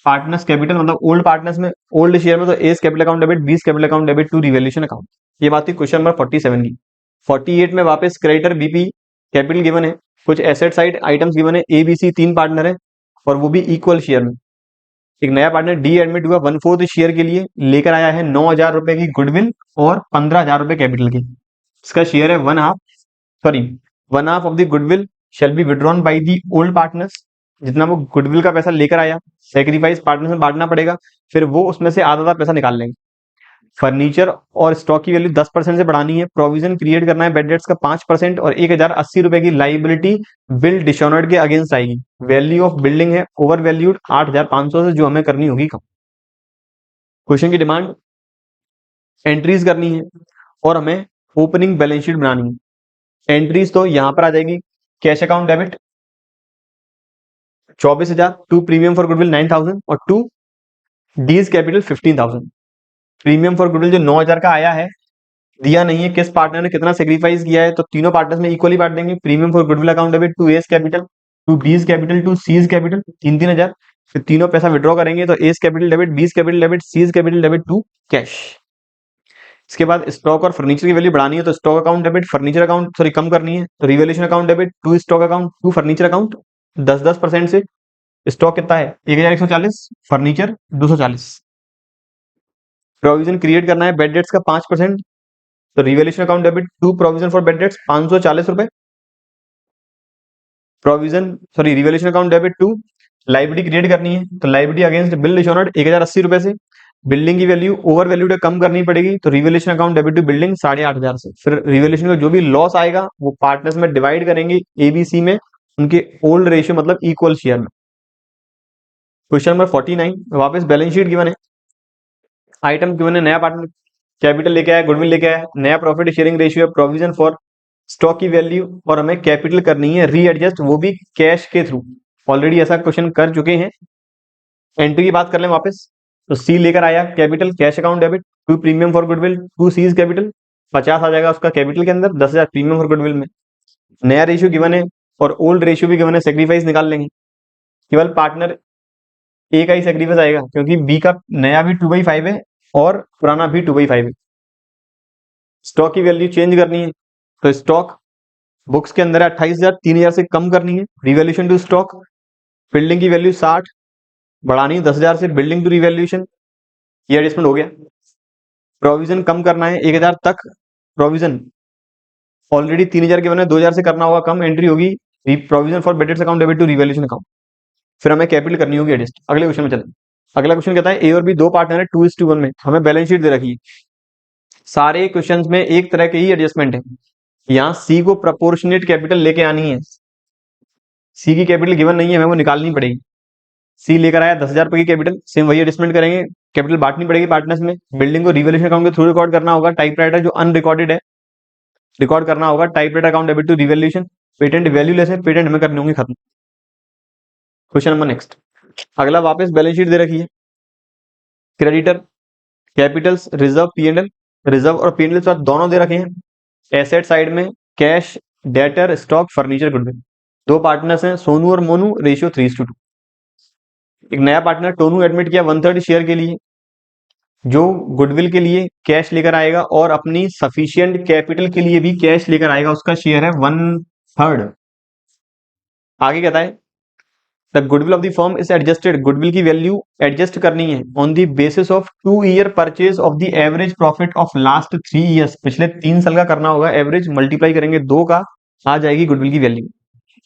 पार्टनर्स कैपिटल, मतलब ओल्ड पार्टनर्स में ओल्ड शेयर में, तो A's capital account debit, B's capital account debit to revaluation account. ये बात थी क्वेश्चन नंबर 47 की। 48 में वापस क्रेडिटर बीपी कैपिटल गिवन है, कुछ एसेट साइड आइटम्स गिवन है, ABC 3 पार्टनर है और वो भी इक्वल शेयर में। एक नया पार्टनर डी एडमिट हुआ 1/4 शेयर के लिए, लेकर आया है 9,000 रुपए की गुडविल और 15,000 रुपए कैपिटल की। इसका शेयर है 1/2 of the goodwill shall be withdrawn by the old partners. जितना वो गुडविल का पैसा लेकर आया, सेक्रीफाइस पार्टनर्स में बांटना पड़ेगा, फिर वो उसमें से आधा आधा पैसा निकाल लेंगे। फर्नीचर और स्टॉक की वैल्यू 10% से बढ़ानी है, प्रोविजन क्रिएट करना है बेड डेट्स का 5% और 1,080 रुपए की लाइबिलिटी बिल डिसऑनर्ड के अगेंस्ट आएगी। वैल्यू ऑफ बिल्डिंग है ओवर वैल्यूड 8,500 से, जो हमें करनी होगी कम। क्वेश्चन की डिमांड एंट्रीज करनी है और हमें ओपनिंग बैलेंस शीट बनानी है। एंट्रीज तो यहां पर आ जाएगी, cash account debit 24,000, to premium for goodwill 9,000 और to D's capital 15,000। Premium for goodwill जो 9,000 का आया है, दिया नहीं है किस पार्टनर ने कितना सेक्रीफाइस किया है, तो तीनों पार्टनर्स में इक्वली बांट देंगे। Premium for goodwill account debit to A's capital, to B's capital, to C's capital, 3,000। फिर तीनों पैसा विड्रॉ करेंगे तो A's capital debit, B's capital debit, C's capital debit to cash. इसके बाद स्टॉक और फर्नीचर की वैल्यू बढ़ानी है तो stock account debit furniture account sorry कम करनी है, तो revaluation account debit to stock account to furniture account 10% से। स्टॉक कितना है 1,140, फर्नीचर 240। प्रोविजन क्रिएट करना है बेड डेट्स का 5%, तो revaluation account debit to provision for bad debts 540 रुपए। Revaluation account debit to liability create करनी है, तो लाइबिलिटी अगेंस्ट बिल डिसऑनर्ड 1,080 रुपए से। बिल्डिंग की वैल्यू ओवर वैल्यू कम करनी पड़ेगी, तो revaluation account debit to building 8,500 से। फिर रिवैल्यूएशन का जो भी लॉस आएगा वो पार्टनर्स में डिवाइड करेंगे ABC में, उनके ओल्ड रेशियो मतलब इक्वल शेयर में। क्वेश्चन नंबर 49, वापस बैलेंस शीट गिवन है, आइटम गिवन है, नया पार्टनर कैपिटल लेके आया, गुडविल लेके आया, नया profit sharing ratio, provision for stock की वैल्यू और हमें कैपिटल करनी है रीएडजस्ट, वो भी कैश के थ्रू। ऑलरेडी ऐसा क्वेश्चन कर चुके हैं। एंट्री की बात कर लें वापस, तो सी लेकर आया capital cash account debit to premium for goodwill to C's capital, 50 आ जाएगा उसका कैपिटल के अंदर, 10,000 प्रीमियम फॉर गुडविल में। नया रेशियो गिवन है और ओल्ड रेशियो भी गिवन है, सेक्रीफाइस निकाल लेंगे। केवल पार्टनर ए का ही सेक्रीफाइस आएगा क्योंकि बी का नया भी 2/5 है और पुराना भी 2/5 है। स्टॉक की वैल्यू चेंज करनी है, तो स्टॉक बुक्स के अंदर है 28,000, 3,000 से कम करनी है। रिवैल्यूएशन टू स्टॉक, बिल्डिंग की वैल्यू 60 बढ़ानी है 10,000 से, बिल्डिंग टू रिवैल्यूएशन, ये एडजस्टमेंट हो गया। प्रोविजन कम करना है 1,000 तक, प्रोविजन ऑलरेडी 3,000 के बने 2,000 से करना होगा कम, एंट्री होगी provision for bad debts account debit to revaluation account. फिर हमें कैपिटल करनी होगी एडजस्ट। अगले क्वेश्चन में चलें। अगला क्वेश्चन कहता है ए और बी दो पार्टनर है 2:1 में, हमें बैलेंस शीट दे रखी है। सारे क्वेश्चंस में एक तरह के ही एडजस्टमेंट है। यहाँ सी को प्रपोर्शनेट कैपिटल लेके आनी है, सी की कैपिटल गिवन नहीं है, हमें वो निकालनी पड़ेगी। सी लेकर आया 10,000 रुपए की कैपिटल, सेम वही एडजस्टमेंट करेंगे, कैपिटल बांटनी पड़ेगी पार्टनर्स में। बिल्डिंग को रिवैल्यूएशन अकाउंट के थ्रू रिकॉर्ड करना होगा, टाइपराइटर जो अनरिकॉर्डेड है रिकॉर्ड करना होगा, typewriter account debit to revaluation. Patent valueless है, पेटेंट हमें करने होंगे खत्म। क्वेश्चन नंबर नेक्स्ट, अगला वापस बैलेंस शीट दे रखी है। Creditor Capitals reserve P&L, reserve और P&L साथ दोनों दे रखे हैं। एसेट साइड में cash debtor stock furniture goodwill, दो पार्टनर्स हैं सोनू और मोनू, रेशियो 3:2। एक नया पार्टनर टोनू एडमिट किया 1/3 शेयर के लिए, जो गुडविल के लिए कैश लेकर आएगा और अपनी सफिशियंट कैपिटल के लिए भी कैश लेकर आएगा, उसका शेयर है 1/3। आगे कहता है the goodwill of the firm is adjusted, goodwill की वैल्यू एडजस्ट करनी है on the basis of 2-year purchase of the average profit of last 3 years, पिछले 3 साल का करना होगा, एवरेज मल्टीप्लाई करेंगे 2 का, आ जाएगी गुडविल की value.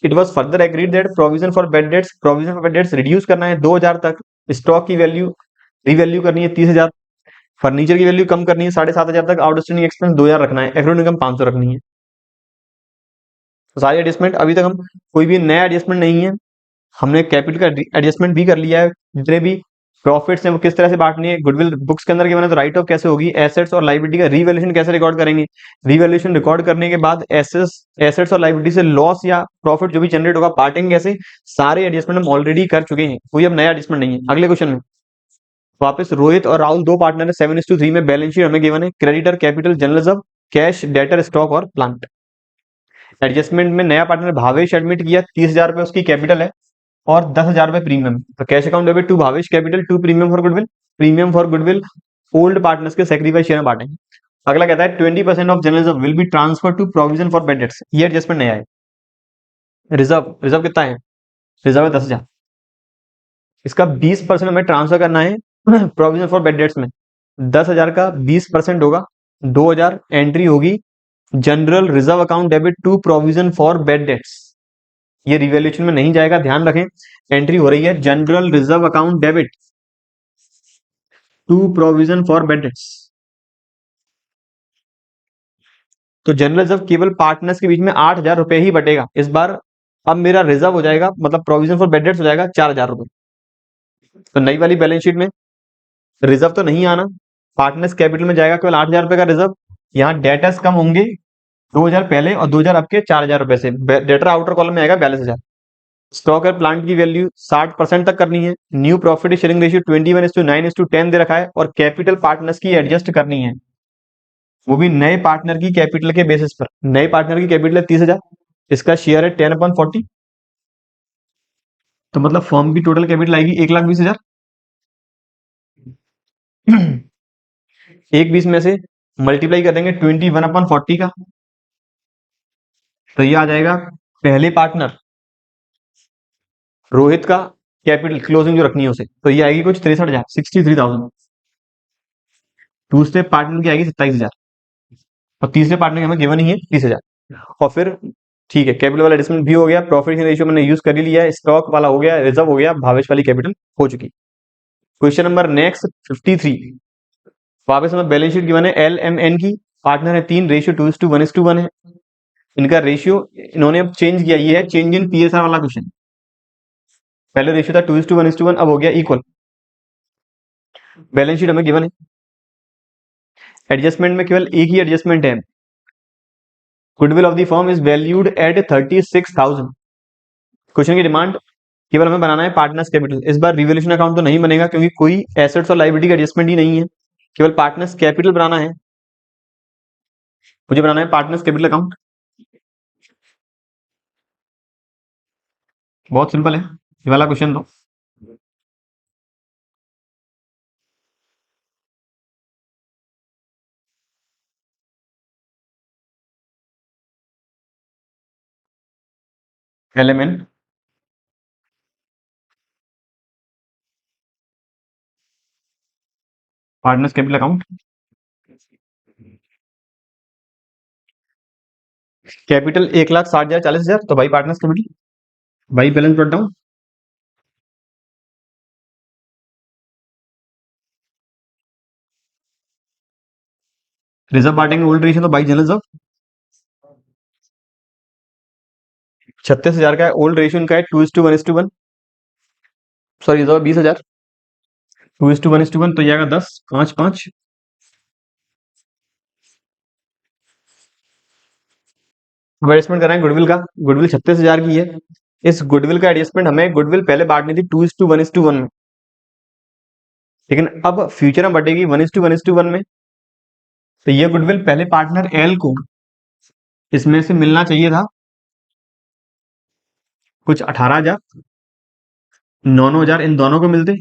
It was further agreed that provision for bad dates, provision for bad dates reduce करना है 2,000 तक, स्टॉक की वैल्यू रिवैल्यू करनी है 30,000, फर्नीचर की वैल्यू कम करनी है 7,500 तक, आउटस्टैंडिंग एक्सपेंस 2,000 रखना है, एक्रूड इनकम 500 रखनी है। तो सारी एडजस्टमेंट, अभी तक हम कोई भी नया एडजस्टमेंट नहीं है, हमने कैपिटल का एडजस्टमेंट भी कर लिया है। जितने भी प्रॉफिट्स हैं वो किस तरह से बांटनी है, गुडविल बुक्स के अंदर के बना तो राइट ऑफ कैसे होगी, एसेट्स और लाइबिलिटी का रिवैल्यूएशन कैसे रिकॉर्ड करेंगे, रिवैल्यूएशन रिकॉर्ड करने के बाद एसेट्स और लाइबिलिटी से लॉस या प्रॉफिट जो भी जनरेट होगा बांटेंगे कैसे, सारे एडजस्टमेंट हम ऑलरेडी कर चुके हैं, कोई अब नया एडजस्टमेंट नहीं है। अगले क्वेश्चन में वापस रोहित और राहुल दो पार्टनर है 7:3 में, बैलेंस शीट हमें गिवन है, creditor capital general reserve cash debtor stock और प्लांट। एडजस्टमेंट में नया पार्टनर भावेश एडमिट किया 30,000 रुपए उसकी कैपिटल है और 10,000 रुपए प्रीमियम, तो cash account debit to Bhavesh capital to premium for goodwill, premium for goodwill old partners के सेक्रीफाइस शेयर में बांटेंगे। अगला कहता है 20% of general reserve will be transfer to provision for bad debts. ये एडजस्टमेंट नया है। रिजर्व रिजर्व कितना है? रिजर्व है 10,000। इसका 20% हमें ट्रांसफर करना है प्रोविजन फॉर बेड डेट्स में। 10,000 का 20% होगा 2,000। एंट्री होगी general reserve account debit to provision for bad debts. ये रिवैल्यूएशन में नहीं जाएगा, ध्यान रखें। एंट्री हो रही है general reserve account debit to provision for bad debts. तो जनरल रिजर्व केवल पार्टनर्स के बीच में 8,000 रुपए ही बटेगा इस बार। अब मेरा रिजर्व हो जाएगा, मतलब प्रोविजन फॉर बेड डेट्स हो जाएगा 4,000 रुपए। तो नई वाली बैलेंस शीट में रिजर्व तो नहीं आना, पार्टनर्स कैपिटल में जाएगा केवल 8,000 रुपए का रिजर्व। यहाँ डेटर्स कम होंगे 2,000 पहले और 2,000 आपके 4,000 रुपए से। डेटर आउटर कॉलम में आएगा 42,000। स्टॉक और प्लांट की वैल्यू 60% तक करनी है। न्यू प्रॉफिट शेयरिंग रेशियो 21:9:10 दे रखा है। और कैपिटल पार्टनर्स की एडजस्ट करनी है, वो भी नए पार्टनर की कैपिटल के बेसिस पर। नए पार्टनर की कैपिटल है 30,000, इसका शेयर है 10/40। तो मतलब फर्म की टोटल कैपिटल आएगी 1,20,000। 1,20 में से मल्टीप्लाई कर देंगे 21/40 का, तो ये आ जाएगा पहले पार्टनर रोहित का कैपिटल क्लोजिंग जो रखनी है उसे, तो ये आएगी कुछ 63,000, 63,000। दूसरे पार्टनर की आएगी 27,000 और तीसरे पार्टनर की हमें गिवन ही है 30,000। और फिर ठीक है, कैपिटल वाला एडजस्टमेंट भी हो गया, प्रॉफिट रेशियो मैंने यूज कर ही लिया है, स्टॉक वाला हो गया, रिजर्व हो गया, भावेश वाली कैपिटल हो चुकी। Question number next 53। वापस हमें बैलेंस शीट गिवन है LMN की। पार्टनर है 3, रेशियो 2:1:1 है। इनका रेशियो इन्होंने अब चेंज किया, ये है चेंज इन PSR वाला क्वेश्चन। पहले रेशियो था 2:1:1, अब हो गया इक्वल। बैलेंस शीट हमें गिवन है। एडजस्टमेंट में केवल एक ही एडजस्टमेंट है, goodwill of the firm is valued at 36,000। Question की डिमांड केवल हमें बनाना है पार्टनर्स कैपिटल। इस बार रिवोल्यूशन अकाउंट तो नहीं बनेगा क्योंकि कोई एसेट्स और लाइबिलिटी का एडजस्टमेंट ही नहीं है, केवल पार्टनर्स कैपिटल बनाना है। मुझे बनाना है पार्टनर्स कैपिटल अकाउंट। बहुत सिंपल है ये वाला क्वेश्चन तो। LMN partners capital account. Capital 1,60,000 40,000, तो भाई पार्टनर्स कैपिटल, भाई बैलेंस ब्रॉट डाउन। रिजर्व बांटेंगे ओल्ड रेशियो, तो भाई जनरल रिजर्व 36,000 का है, ओल्ड रेशियो इनका है 2:1:1। सॉरी रिजर्व 20,000, 2:1:1, तो ये आएगा 10, 5, 5। अब एडजस्टमेंट कर रहे हैं गुडविल का। गुडविल 36,000 की है। इस गुडविल का एडजस्टमेंट हमें गुडविल पहले बांटनी थी 2:1:1 में, लेकिन अब फ्यूचर में बटेगी 1:1:1 में। तो ये गुडविल पहले पार्टनर एल को इसमें से मिलना चाहिए था कुछ 18,000, 9,000 इन दोनों को मिलते।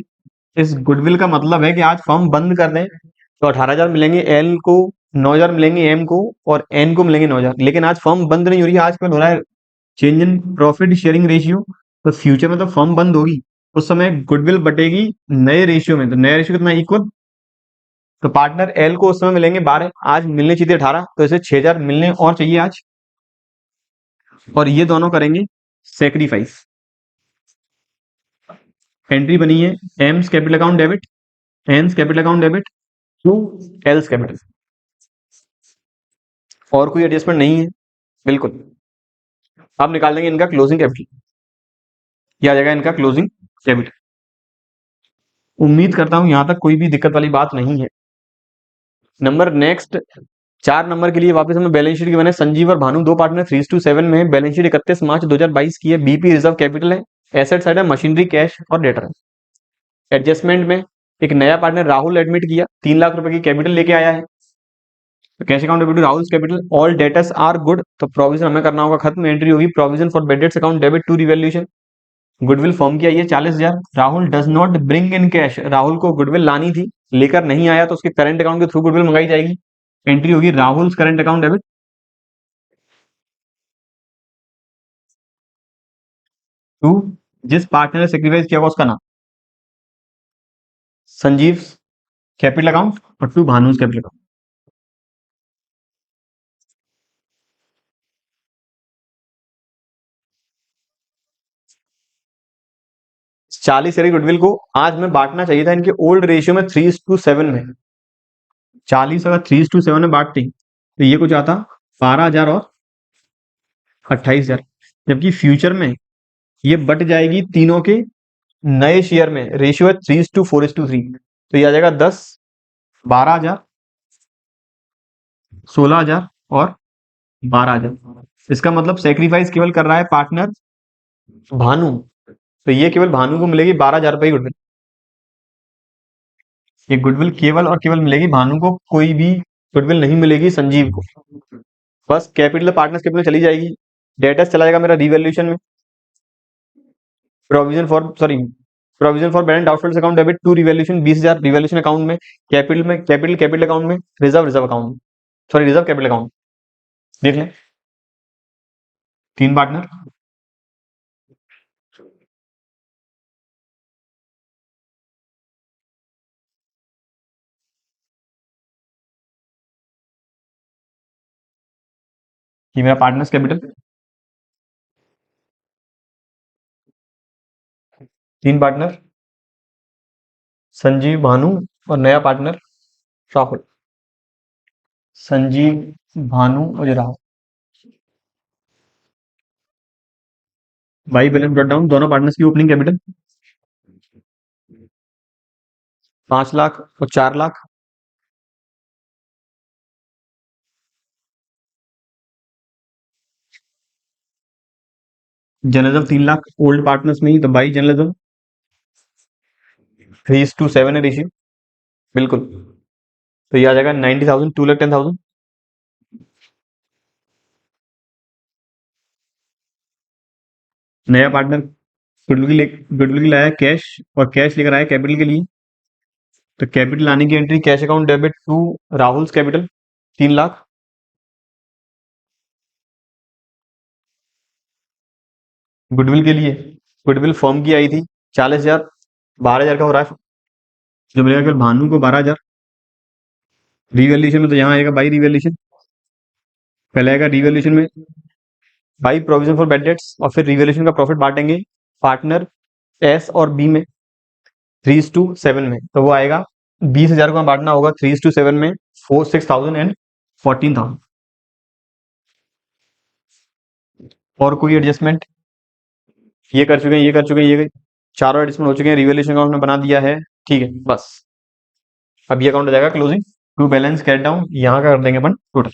इस गुडविल का मतलब है कि आज फर्म बंद कर दें तो 18,000 मिलेंगे एल को, 9,000 मिलेंगे एम को और एन को मिलेंगे 9,000। लेकिन आज फर्म बंद नहीं हो रही है, आज केवल हो रहा है change in profit sharing ratio. तो फ्यूचर में तो फर्म बंद होगी, उस समय गुडविल बटेगी नए रेशियो में। तो नया रेशियो कितना इक्वल, तो पार्टनर एल को उस समय मिलेंगे 12, आज मिलने चाहिए 18, तो इसे 6,000 मिलने और चाहिए आज। और ये दोनों करेंगे सेक्रीफाइस। एंट्री बनी है M's capital account debit, N's capital account debit to L's capital. और कोई एडजस्टमेंट नहीं है बिल्कुल। अब निकाल देंगे इनका क्लोजिंग कैपिटल, यह आ जाएगा इनका क्लोजिंग कैपिटल। उम्मीद करता हूं यहां तक कोई भी दिक्कत वाली बात नहीं है। नंबर नेक्स्ट 4 नंबर के लिए वापस हमें बैलेंस शीट की बने। संजीव और भानु दो पार्टनर 3:7 में है। बैलेंस शीट 31 मार्च 2022 की है। बीपी रिजर्व कैपिटल है, एसेट साइड है मशीनरी, कैश और डेटर है। एडजस्टमेंट में एक नया पार्टनर राहुल एडमिट किया, 3 लाख रुपए की कैपिटल लेके आया है। तो cash account debit to Rahul capital, all debtors are good, तो प्रोविजन हमें करना होगा खत्म। एंट्री होगी provision for bad debts account debit to revaluation. Goodwill form की आई है 40,000। Rahul does not bring in cash, Rahul को गुडविल लानी थी, लेकर नहीं आया, तो उसके करंट अकाउंट के थ्रू गुडविल मंगाई जाएगी। एंट्री होगी Rahul current account debit. To, जिस पार्टनर ने सेक्रीफाइस किया होगा उसका नाम। संजीव कैपिटल अकाउंट और to Bhanuj capital account. 40 share goodwill को आज में बांटना चाहिए था इनके ओल्ड रेशियो में 3:7 में। 40 अगर 3:7 में बांटती तो ये कुछ आता 12,000 और 28,000, जबकि फ्यूचर में ये बट जाएगी तीनों के नए शेयर में। रेशियो है 3:4:3, तो ये आ जाएगा 10, 12,000, 16,000 और 12,000। इसका मतलब सेक्रीफाइस केवल कर रहा है पार्टनर भानु, तो ये केवल भानु को मिलेगी 12,000 रुपए की गुडविल। ये गुडविल केवल और केवल मिलेगी भानु को, कोई भी गुडविल नहीं मिलेगी संजीव को। बस कैपिटल पार्टनर्स कैपिटल चली जाएगी, डेटर्स चला जाएगा मेरा रिवैल्यूएशन में। Provision for balance doubtful account debit to revaluation 20,000 revaluation account में, कैपिटल अकाउंट में, रिजर्व अकाउंट में, रिजर्व कैपिटल अकाउंट। देख लें, 3 पार्टनर, ये मेरा partners capital, 3 partner Sanjeev, Bhanu और नया पार्टनर राहुल। संजीव, भानु और ये Rahul. By balance brought down, दोनों पार्टनर्स की ओपनिंग कैपिटल 5 लाख और 4 lakh. Journalism 3 lakh old partners में ही, तो बाई जर्नलिज्म 3:7 है रेशियो, बिल्कुल। तो ये आ जाएगा 90,000, 2,10,000। नया पार्टनर गुडविल की लाया कैश, और कैश लेकर आया कैपिटल के लिए, तो कैपिटल लाने की entry cash account debit to Rahul capital 3 lakh. Goodwill के लिए गुडविल फर्म की आई थी 40,000, 12,000 का हो रहा है, जो मिलेगा केवल भानु को 12,000। रिवैल्यूएशन में तो यहाँ आएगा बाई रिवैल्यूएशन, पहले आएगा रिवैल्यूएशन में by provision for bad dates, और फिर रिवैल्यूएशन का प्रॉफिट बांटेंगे पार्टनर एस और बी में 3:7 में, तो वो आएगा 20,000 को बांटना होगा 3:7 में, 6,000 एंड 14,000। और कोई एडजस्टमेंट? ये कर चुके हैं, ये कर चुके हैं, ये चारों एडजस्टमेंट हो चुके हैं, रिवैल्यूएशन अकाउंट में बना दिया है, ठीक है। बस अब ये अकाउंट हो जाएगा closing to balance cat down, यहाँ का कर देंगे अपन टोटल।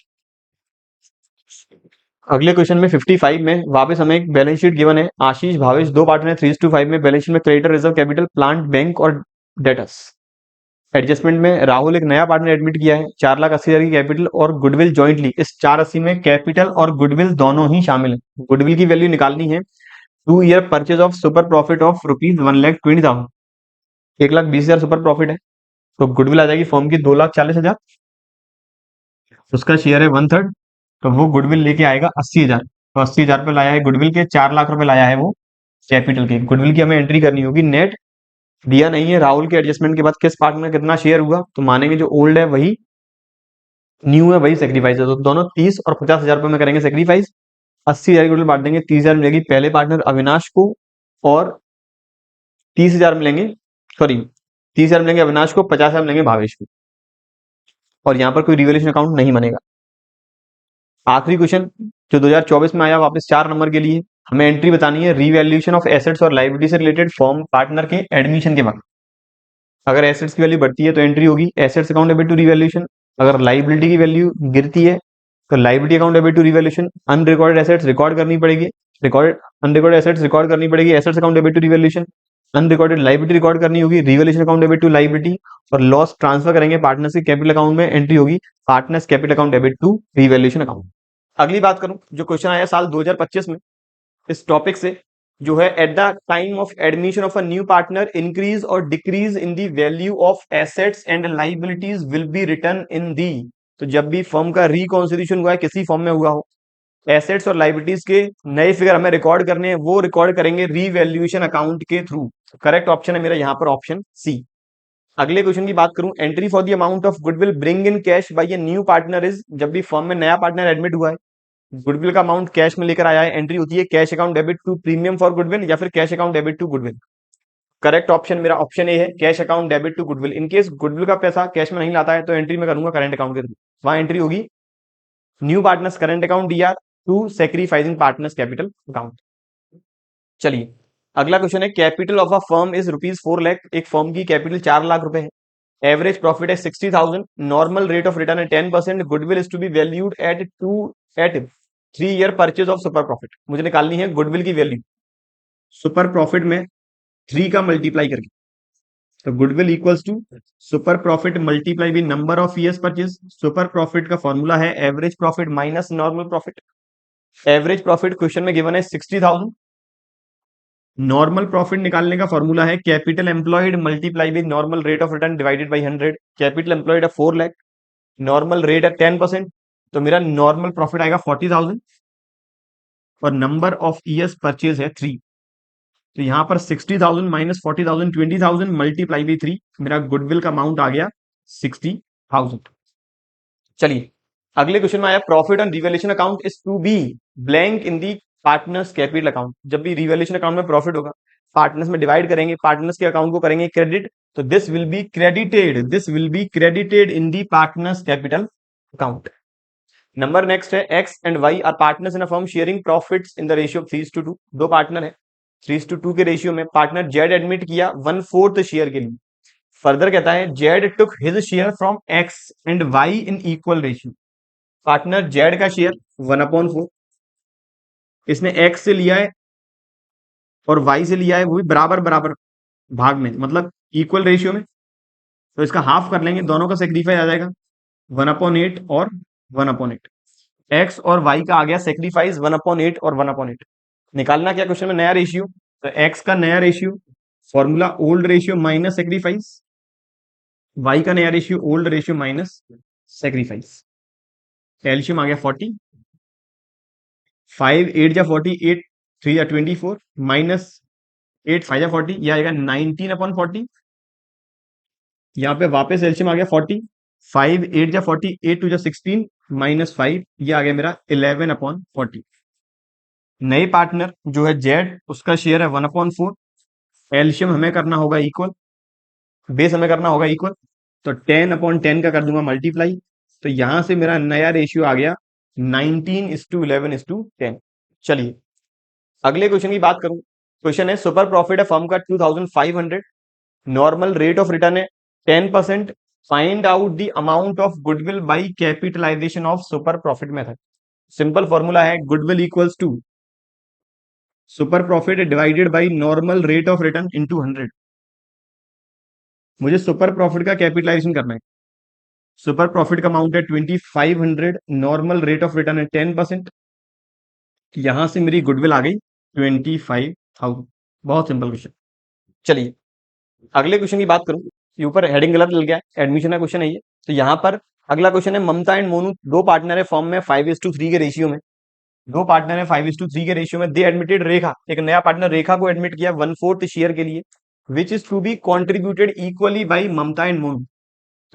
अगले क्वेश्चन में 55 में वापस हमें एक बैलेंस शीट गिवन है। आशीष भावेश 2 पार्टनर है, 3:5 में। बैलेंस शीट में creditor, reserve capital, plant, bank और डेटर्स। एडजस्टमेंट में राहुल एक नया पार्टनर एडमिट किया है, 4,80,000 की कैपिटल और गुडविल जॉइंटली। इस 480 में कैपिटल और गुडविल दोनों ही शामिल है। गुडविल की वैल्यू निकालनी है 2 year purchase of super profit of ₹1,20,000। 1,20,000 super profit है, तो गुडविल आ जाएगी फॉर्म की 2,40,000। उसका शेयर है 1/3, तो वो गुडविल लेके आएगा 80,000। तो 80,000 पे लाया है गुडविल के, 4 लाख रुपए लाया है वो कैपिटल के। गुडविल की हमें एंट्री करनी होगी नेट, दिया नहीं है राहुल के एडजस्टमेंट के बाद किस पार्टनर में कितना शेयर हुआ, तो मानेंगे जो ओल्ड है वही न्यू है, वही सेक्रीफाइस है। तो दोनों 30 और 50,000 रुपए में करेंगे सेक्रीफाइस। 80,000 गुडविल बांट देंगे, 30,000 मिलेगी पहले पार्टनर अविनाश को, और 30,000 मिलेंगे, सॉरी 30,000 मिलेंगे अविनाश को, 50,000 मिलेंगे भावेश को। और यहाँ पर कोई रिवैल्यूएशन अकाउंट नहीं बनेगा। आखिरी क्वेश्चन जो 2024 में आया वापस 4 नंबर के लिए, हमें एंट्री बतानी है रीवैल्यूएशन ऑफ एसेट्स और लाइबिलिटी से रिलेटेड फॉर्म पार्टनर के एडमिशन के बाद। अगर एसेट्स की वैल्यू बढ़ती है तो एंट्री होगी assets account debit to revaluation. अगर लाइबिलिटी की वैल्यू गिरती है तो liability account debit to revaluation. Unrecorded assets record करनी पड़ेगी, अनरिकॉर्डेड एसेट्स रिकॉर्ड करनी पड़ेगी, assets account debit to revaluation. Unrecorded liability record करनी होगी, revaluation account debit to liability. और लॉस ट्रांसफर करेंगे पार्टनर्स के कैपिटल अकाउंट में, एंट्री होगी partners capital account debit to revaluation account. अगली बात करूं जो क्वेश्चन आया साल 2025 में इस टॉपिक से, जो है at the time of admission of a new partner increase और decrease in the value of assets and liabilities will be written in the तो जब भी फर्म का रिकॉन्स्टिट्यूशन हुआ है, किसी फॉर्म में हुआ हो, एसेट्स और लाइबिलिटीज के नए फिगर हमें रिकॉर्ड करने हैं, वो रिकॉर्ड करेंगे रीवैल्यूएशन अकाउंट के थ्रू। करेक्ट ऑप्शन है मेरा यहाँ पर ऑप्शन सी। अगले क्वेश्चन की बात करूं, entry for the amount of goodwill bring in cash by a new partner is, जब भी फर्म में नया पार्टनर एडमिट हुआ है, गुडविल का अमाउंट कैश में लेकर आया है, एंट्री होती है cash account debit to premium for goodwill या फिर cash account debit to goodwill. Correct option मेरा ऑप्शन ए है, cash account debit to goodwill. In case goodwill का पैसा कैश में नहीं लाता है तो एंट्री में करूंगा करंट अकाउंट के थ्रू, वहां एंट्री होगी new partners current account DR to sacrificing partners capital account. चलिए अगला क्वेश्चन है, capital of a firm is ₹4 lakh, एक फर्म की कैपिटल 4 लाख रुपए है, एवरेज प्रॉफिट है 60,000, नॉर्मल रेट ऑफ रिटर्न है 10%, goodwill is to be valued at 3 year purchase of super profit. मुझे निकालनी है गुडविल की वैल्यू सुपर प्रॉफिट में 3 का मल्टीप्लाई करके। तो goodwill equals to super profit multiply by number of years purchase. Super profit का फॉर्मूला है average profit minus normal profit. Average profit question में गिवन है 60,000। नॉर्मल प्रॉफिट निकालने का फॉर्मूला है capital employed multiply by normal rate of return divided by 100। Capital employed है 4 lakh, normal rate है 10%, तो मेरा नॉर्मल प्रॉफिट आएगा 40,000 और नंबर ऑफ ईयर्स परचेज है 3। तो यहां पर 60,000 माइनस 40,000 20,000 मल्टीप्लाई बाई 3, मेरा गुडविल का अमाउंट आ गया 60,000। चलिए अगले क्वेश्चन में आया, profit on revaluation account is to be blank in the partners capital account. जब भी रिवैल्यूएशन अकाउंट में प्रॉफिट होगा, पार्टनर्स में डिवाइड करेंगे, पार्टनर्स के अकाउंट को करेंगे क्रेडिट, तो this will be credited in the partners capital account. Number next है, X and Y are partners in a firm sharing profits in the ratio of 3:2। दो partner है, 3:2 के रेशियो में। पार्टनर जेड एडमिट किया 1/4 share के लिए। Further कहता है Z took his share from X and Y in equal ratio. Partner Z का शेयर 1/4 इसने एक्स से लिया है और वाई से लिया है, वो भी बराबर बराबर भाग में, मतलब इक्वल रेशियो में। तो इसका हाफ कर लेंगे, दोनों का सेक्रीफाइस आ जाएगा 1/8 और 1/8। एक्स और वाई का आ गया सेक्रीफाइस 1/8 और 1/8। निकालना क्या क्वेश्चन में, नया रेशियो। तो एक्स का नया ratio formula old ratio minus sacrifice, Y का नया ratio old ratio minus sacrifice. एलशियम आ गया 40, 5 8 जा 40, 8 3 जा 24 माइनस 8 5 जा 40, यह आएगा 19/40। यहाँ पे वापस एलशियम आ गया 40, 5 8 जा 40, 8 2 जा 16 माइनस 5, ये आ गया मेरा 11/40। नए पार्टनर जो है जेड, उसका शेयर है 1/4। एलशियम हमें करना होगा इक्वल, बेस हमें करना होगा इक्वल, तो 10/10 का कर दूंगा मल्टीप्लाई। तो यहां से मेरा नया रेशियो आ गया 19:11:10। चलिए अगले क्वेश्चन की बात करूं, क्वेश्चन है सुपर प्रॉफिट है फर्म का 2500, नॉर्मल रेट ऑफ रिटर्न है 10%, find out the amount of goodwill by capitalization of super profit method. Simple formula है goodwill equals to super profit divided by normal rate of return into 100। मुझे super profit का capitalisation करना है। Super profit का amount है 2500, normal rate of return है 10%, यहां से मेरी गुडविल आ गई 25,000। बहुत सिंपल क्वेश्चन। चलिए अगले क्वेश्चन की बात करूं, ये ऊपर हेडिंग गलत लग गया, एडमिशन का क्वेश्चन है ये। तो यहाँ पर अगला क्वेश्चन है, ममता एंड मोनू दो पार्टनर है फॉर्म में 5:3 के रेशियो में। दो पार्टनर है 5:3 के रेशियो में। दे एडमिटेड रेखा, एक नया पार्टनर रेखा को एडमिट किया 1/4 शेयर के लिए, which is to be contributed equally by Mamta and Monu.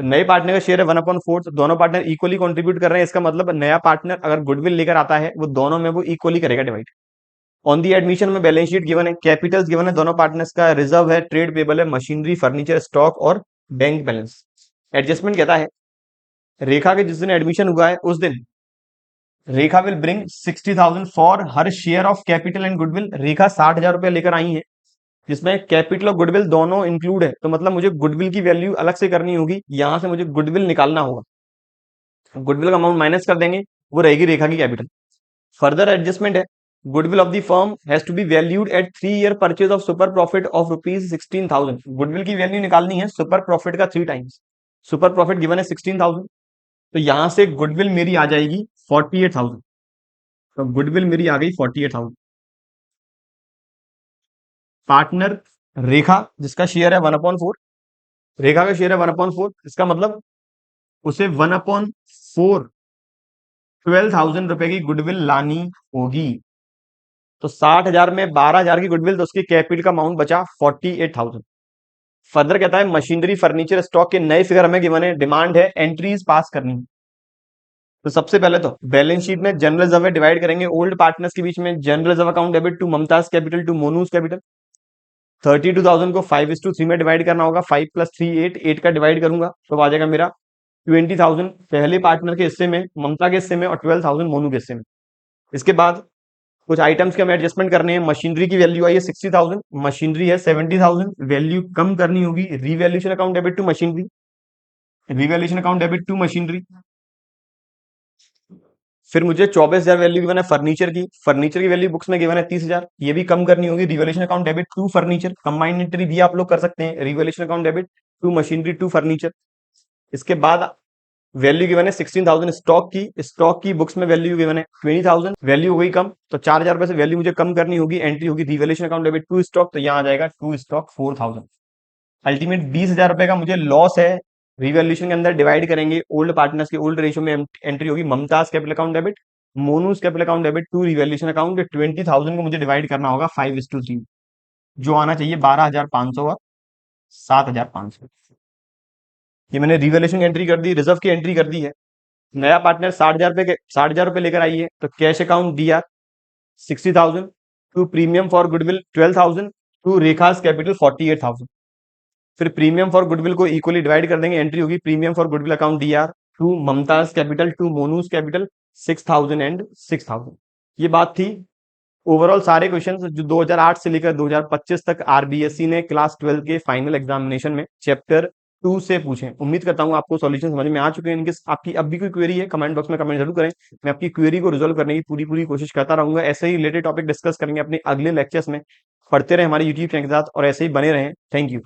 तो नए पार्टनर का शेयर है 1/4, तो दोनों पार्टनर इक्वली कंट्रीब्यूट कर रहे हैं। इसका मतलब नया पार्टनर अगर गुडविल लेकर आता है, वो दोनों में वो इक्वली करेगा डिवाइड। ऑन दी एडमिशन में बैलेंस शीट गिवन है, कैपिटल्स गिवन है दोनों पार्टनर्स का, रिजर्व है, ट्रेड पेबल है, मशीनरी, फर्नीचर, स्टॉक और बैंक बैलेंस। एडजस्टमेंट कहता है रेखा के जिस दिन एडमिशन हुआ है उस दिन Rekha will bring 60,000 for her share of capital and goodwill. Rekha 60,000 रुपया लेकर आई है, जिसमें कैपिटल और गुडविल दोनों इंक्लूड है। तो मतलब मुझे गुडविल की वैल्यू अलग से करनी होगी, यहां से मुझे गुडविल निकालना होगा। गुडविल का अमाउंट माइनस कर देंगे, वो रहेगी रेखा की कैपिटल। फर्दर एडजस्टमेंट है, goodwill of the firm has to be valued at 3 year purchase of super profit of ₹16,000। Goodwill की वैल्यू निकालनी है सुपर प्रॉफिट का 3 टाइम्स। सुपर प्रॉफिट गिवन है 16,000, तो यहां से गुडविल मेरी आ जाएगी 48,000। तो गुडविल मेरी आ गई 48,000। पार्टनर रेखा जिसका शेयर है 1/4, रेखा का शेयर है 1/4, इसका मतलब उसे 1/4 12,000 रुपए की गुडविल लानी होगी। तो 60,000 में 12,000 की गुडविल, तो उसकी कैपिटल का अमाउंट बचा 48,000। फर्दर कहता है मशीनरी फर्नीचर स्टॉक के नए फिगर हमें गिवन है, डिमांड है एंट्रीज पास करनी है। तो सबसे पहले तो बैलेंस शीट में जनरल रिजर्व में डिवाइड करेंगे ओल्ड पार्टनर्स के बीच में। General reserve account debit to Mumtaz's capital to Monu's capital. 32,000 को 5:3 में डिवाइड करना होगा। 5 + 3 8, 8 का डिवाइड करूंगा तो आ जाएगा मेरा 20,000 पहले पार्टनर के हिस्से में, ममता के हिस्से में, और 12,000 मोनू के हिस्से में। इसके बाद कुछ आइटम्स के हमें एडजस्टमेंट करने हैं। मशीनरी की वैल्यू आई है 60,000, मशीनरी है 70,000, वैल्यू कम करनी होगी। Revaluation account debit to machinery, revaluation account debit to machinery. फिर मुझे 24,000 वैल्यू गिवन है फर्नीचर की, फर्नीचर की वैल्यू बुक्स में गिवन है 30,000, ये भी कम करनी होगी। Revaluation account debit to furniture, combined entry भी आप लोग कर सकते हैं, revaluation account debit to machinery to furniture. इसके बाद वैल्यू गिवन है 16,000 स्टॉक की, स्टॉक की बुक्स में वैल्यू गिवन है 20,000, वैल्यू हो गई कम, तो 4,000 रुपए से वैल्यू मुझे कम करनी होगी। एंट्री होगी revaluation account debit to stock, तो यहाँ आ जाएगा टू स्टॉक 4,000। अल्टीमेट 20,000 रुपए का मुझे लॉस है। रिवैल्यूएशन के अंदर डिवाइड करेंगे ओल्ड पार्टनर्स के ओल्ड रेशियो में, एंट्री होगी Mumtaz's capital account debit, Monu's capital account debit to revaluation account. 20,000 को मुझे डिवाइड करना होगा 5:3, जो आना चाहिए 12,500 और 7,500। ये मैंने रिवैल्यूएशन की एंट्री कर दी, रिजर्व की एंट्री कर दी है। नया पार्टनर 60,000 रुपए लेकर आई है, तो cash account DR 60,000 to premium for goodwill 12,000 to Rekha's capital 48,000। फिर प्रीमियम फॉर गुडविल को इक्वली डिवाइड कर देंगे। एंट्री होगी premium for goodwill account DR to Mumtaz's capital to Monu's capital 6,000 and 6,000। ये बात थी ओवरऑल सारे क्वेश्चंस जो 2008 से लेकर 2025 तक आरबीएससी ने क्लास 12 के फाइनल एग्जामिनेशन में चैप्टर 2 से पूछे। उम्मीद करता हूं आपको सॉल्यूशन समझ में आ चुके हैं। इनके आपकी अब भी कोई क्वेरी है कमेंट बॉक्स में कमेंट जरूर करें, मैं आपकी क्वेरी को रिजोल्व करने की पूरी कोशिश करता रहूंगा। ऐसे ही रिलेटेड टॉपिक डिस्कस करेंगे अपने अगले लेक्चर्स में। पढ़ते रहे हमारे यूट्यूब चैनल के साथ और ऐसे ही बने रहें। Thank you.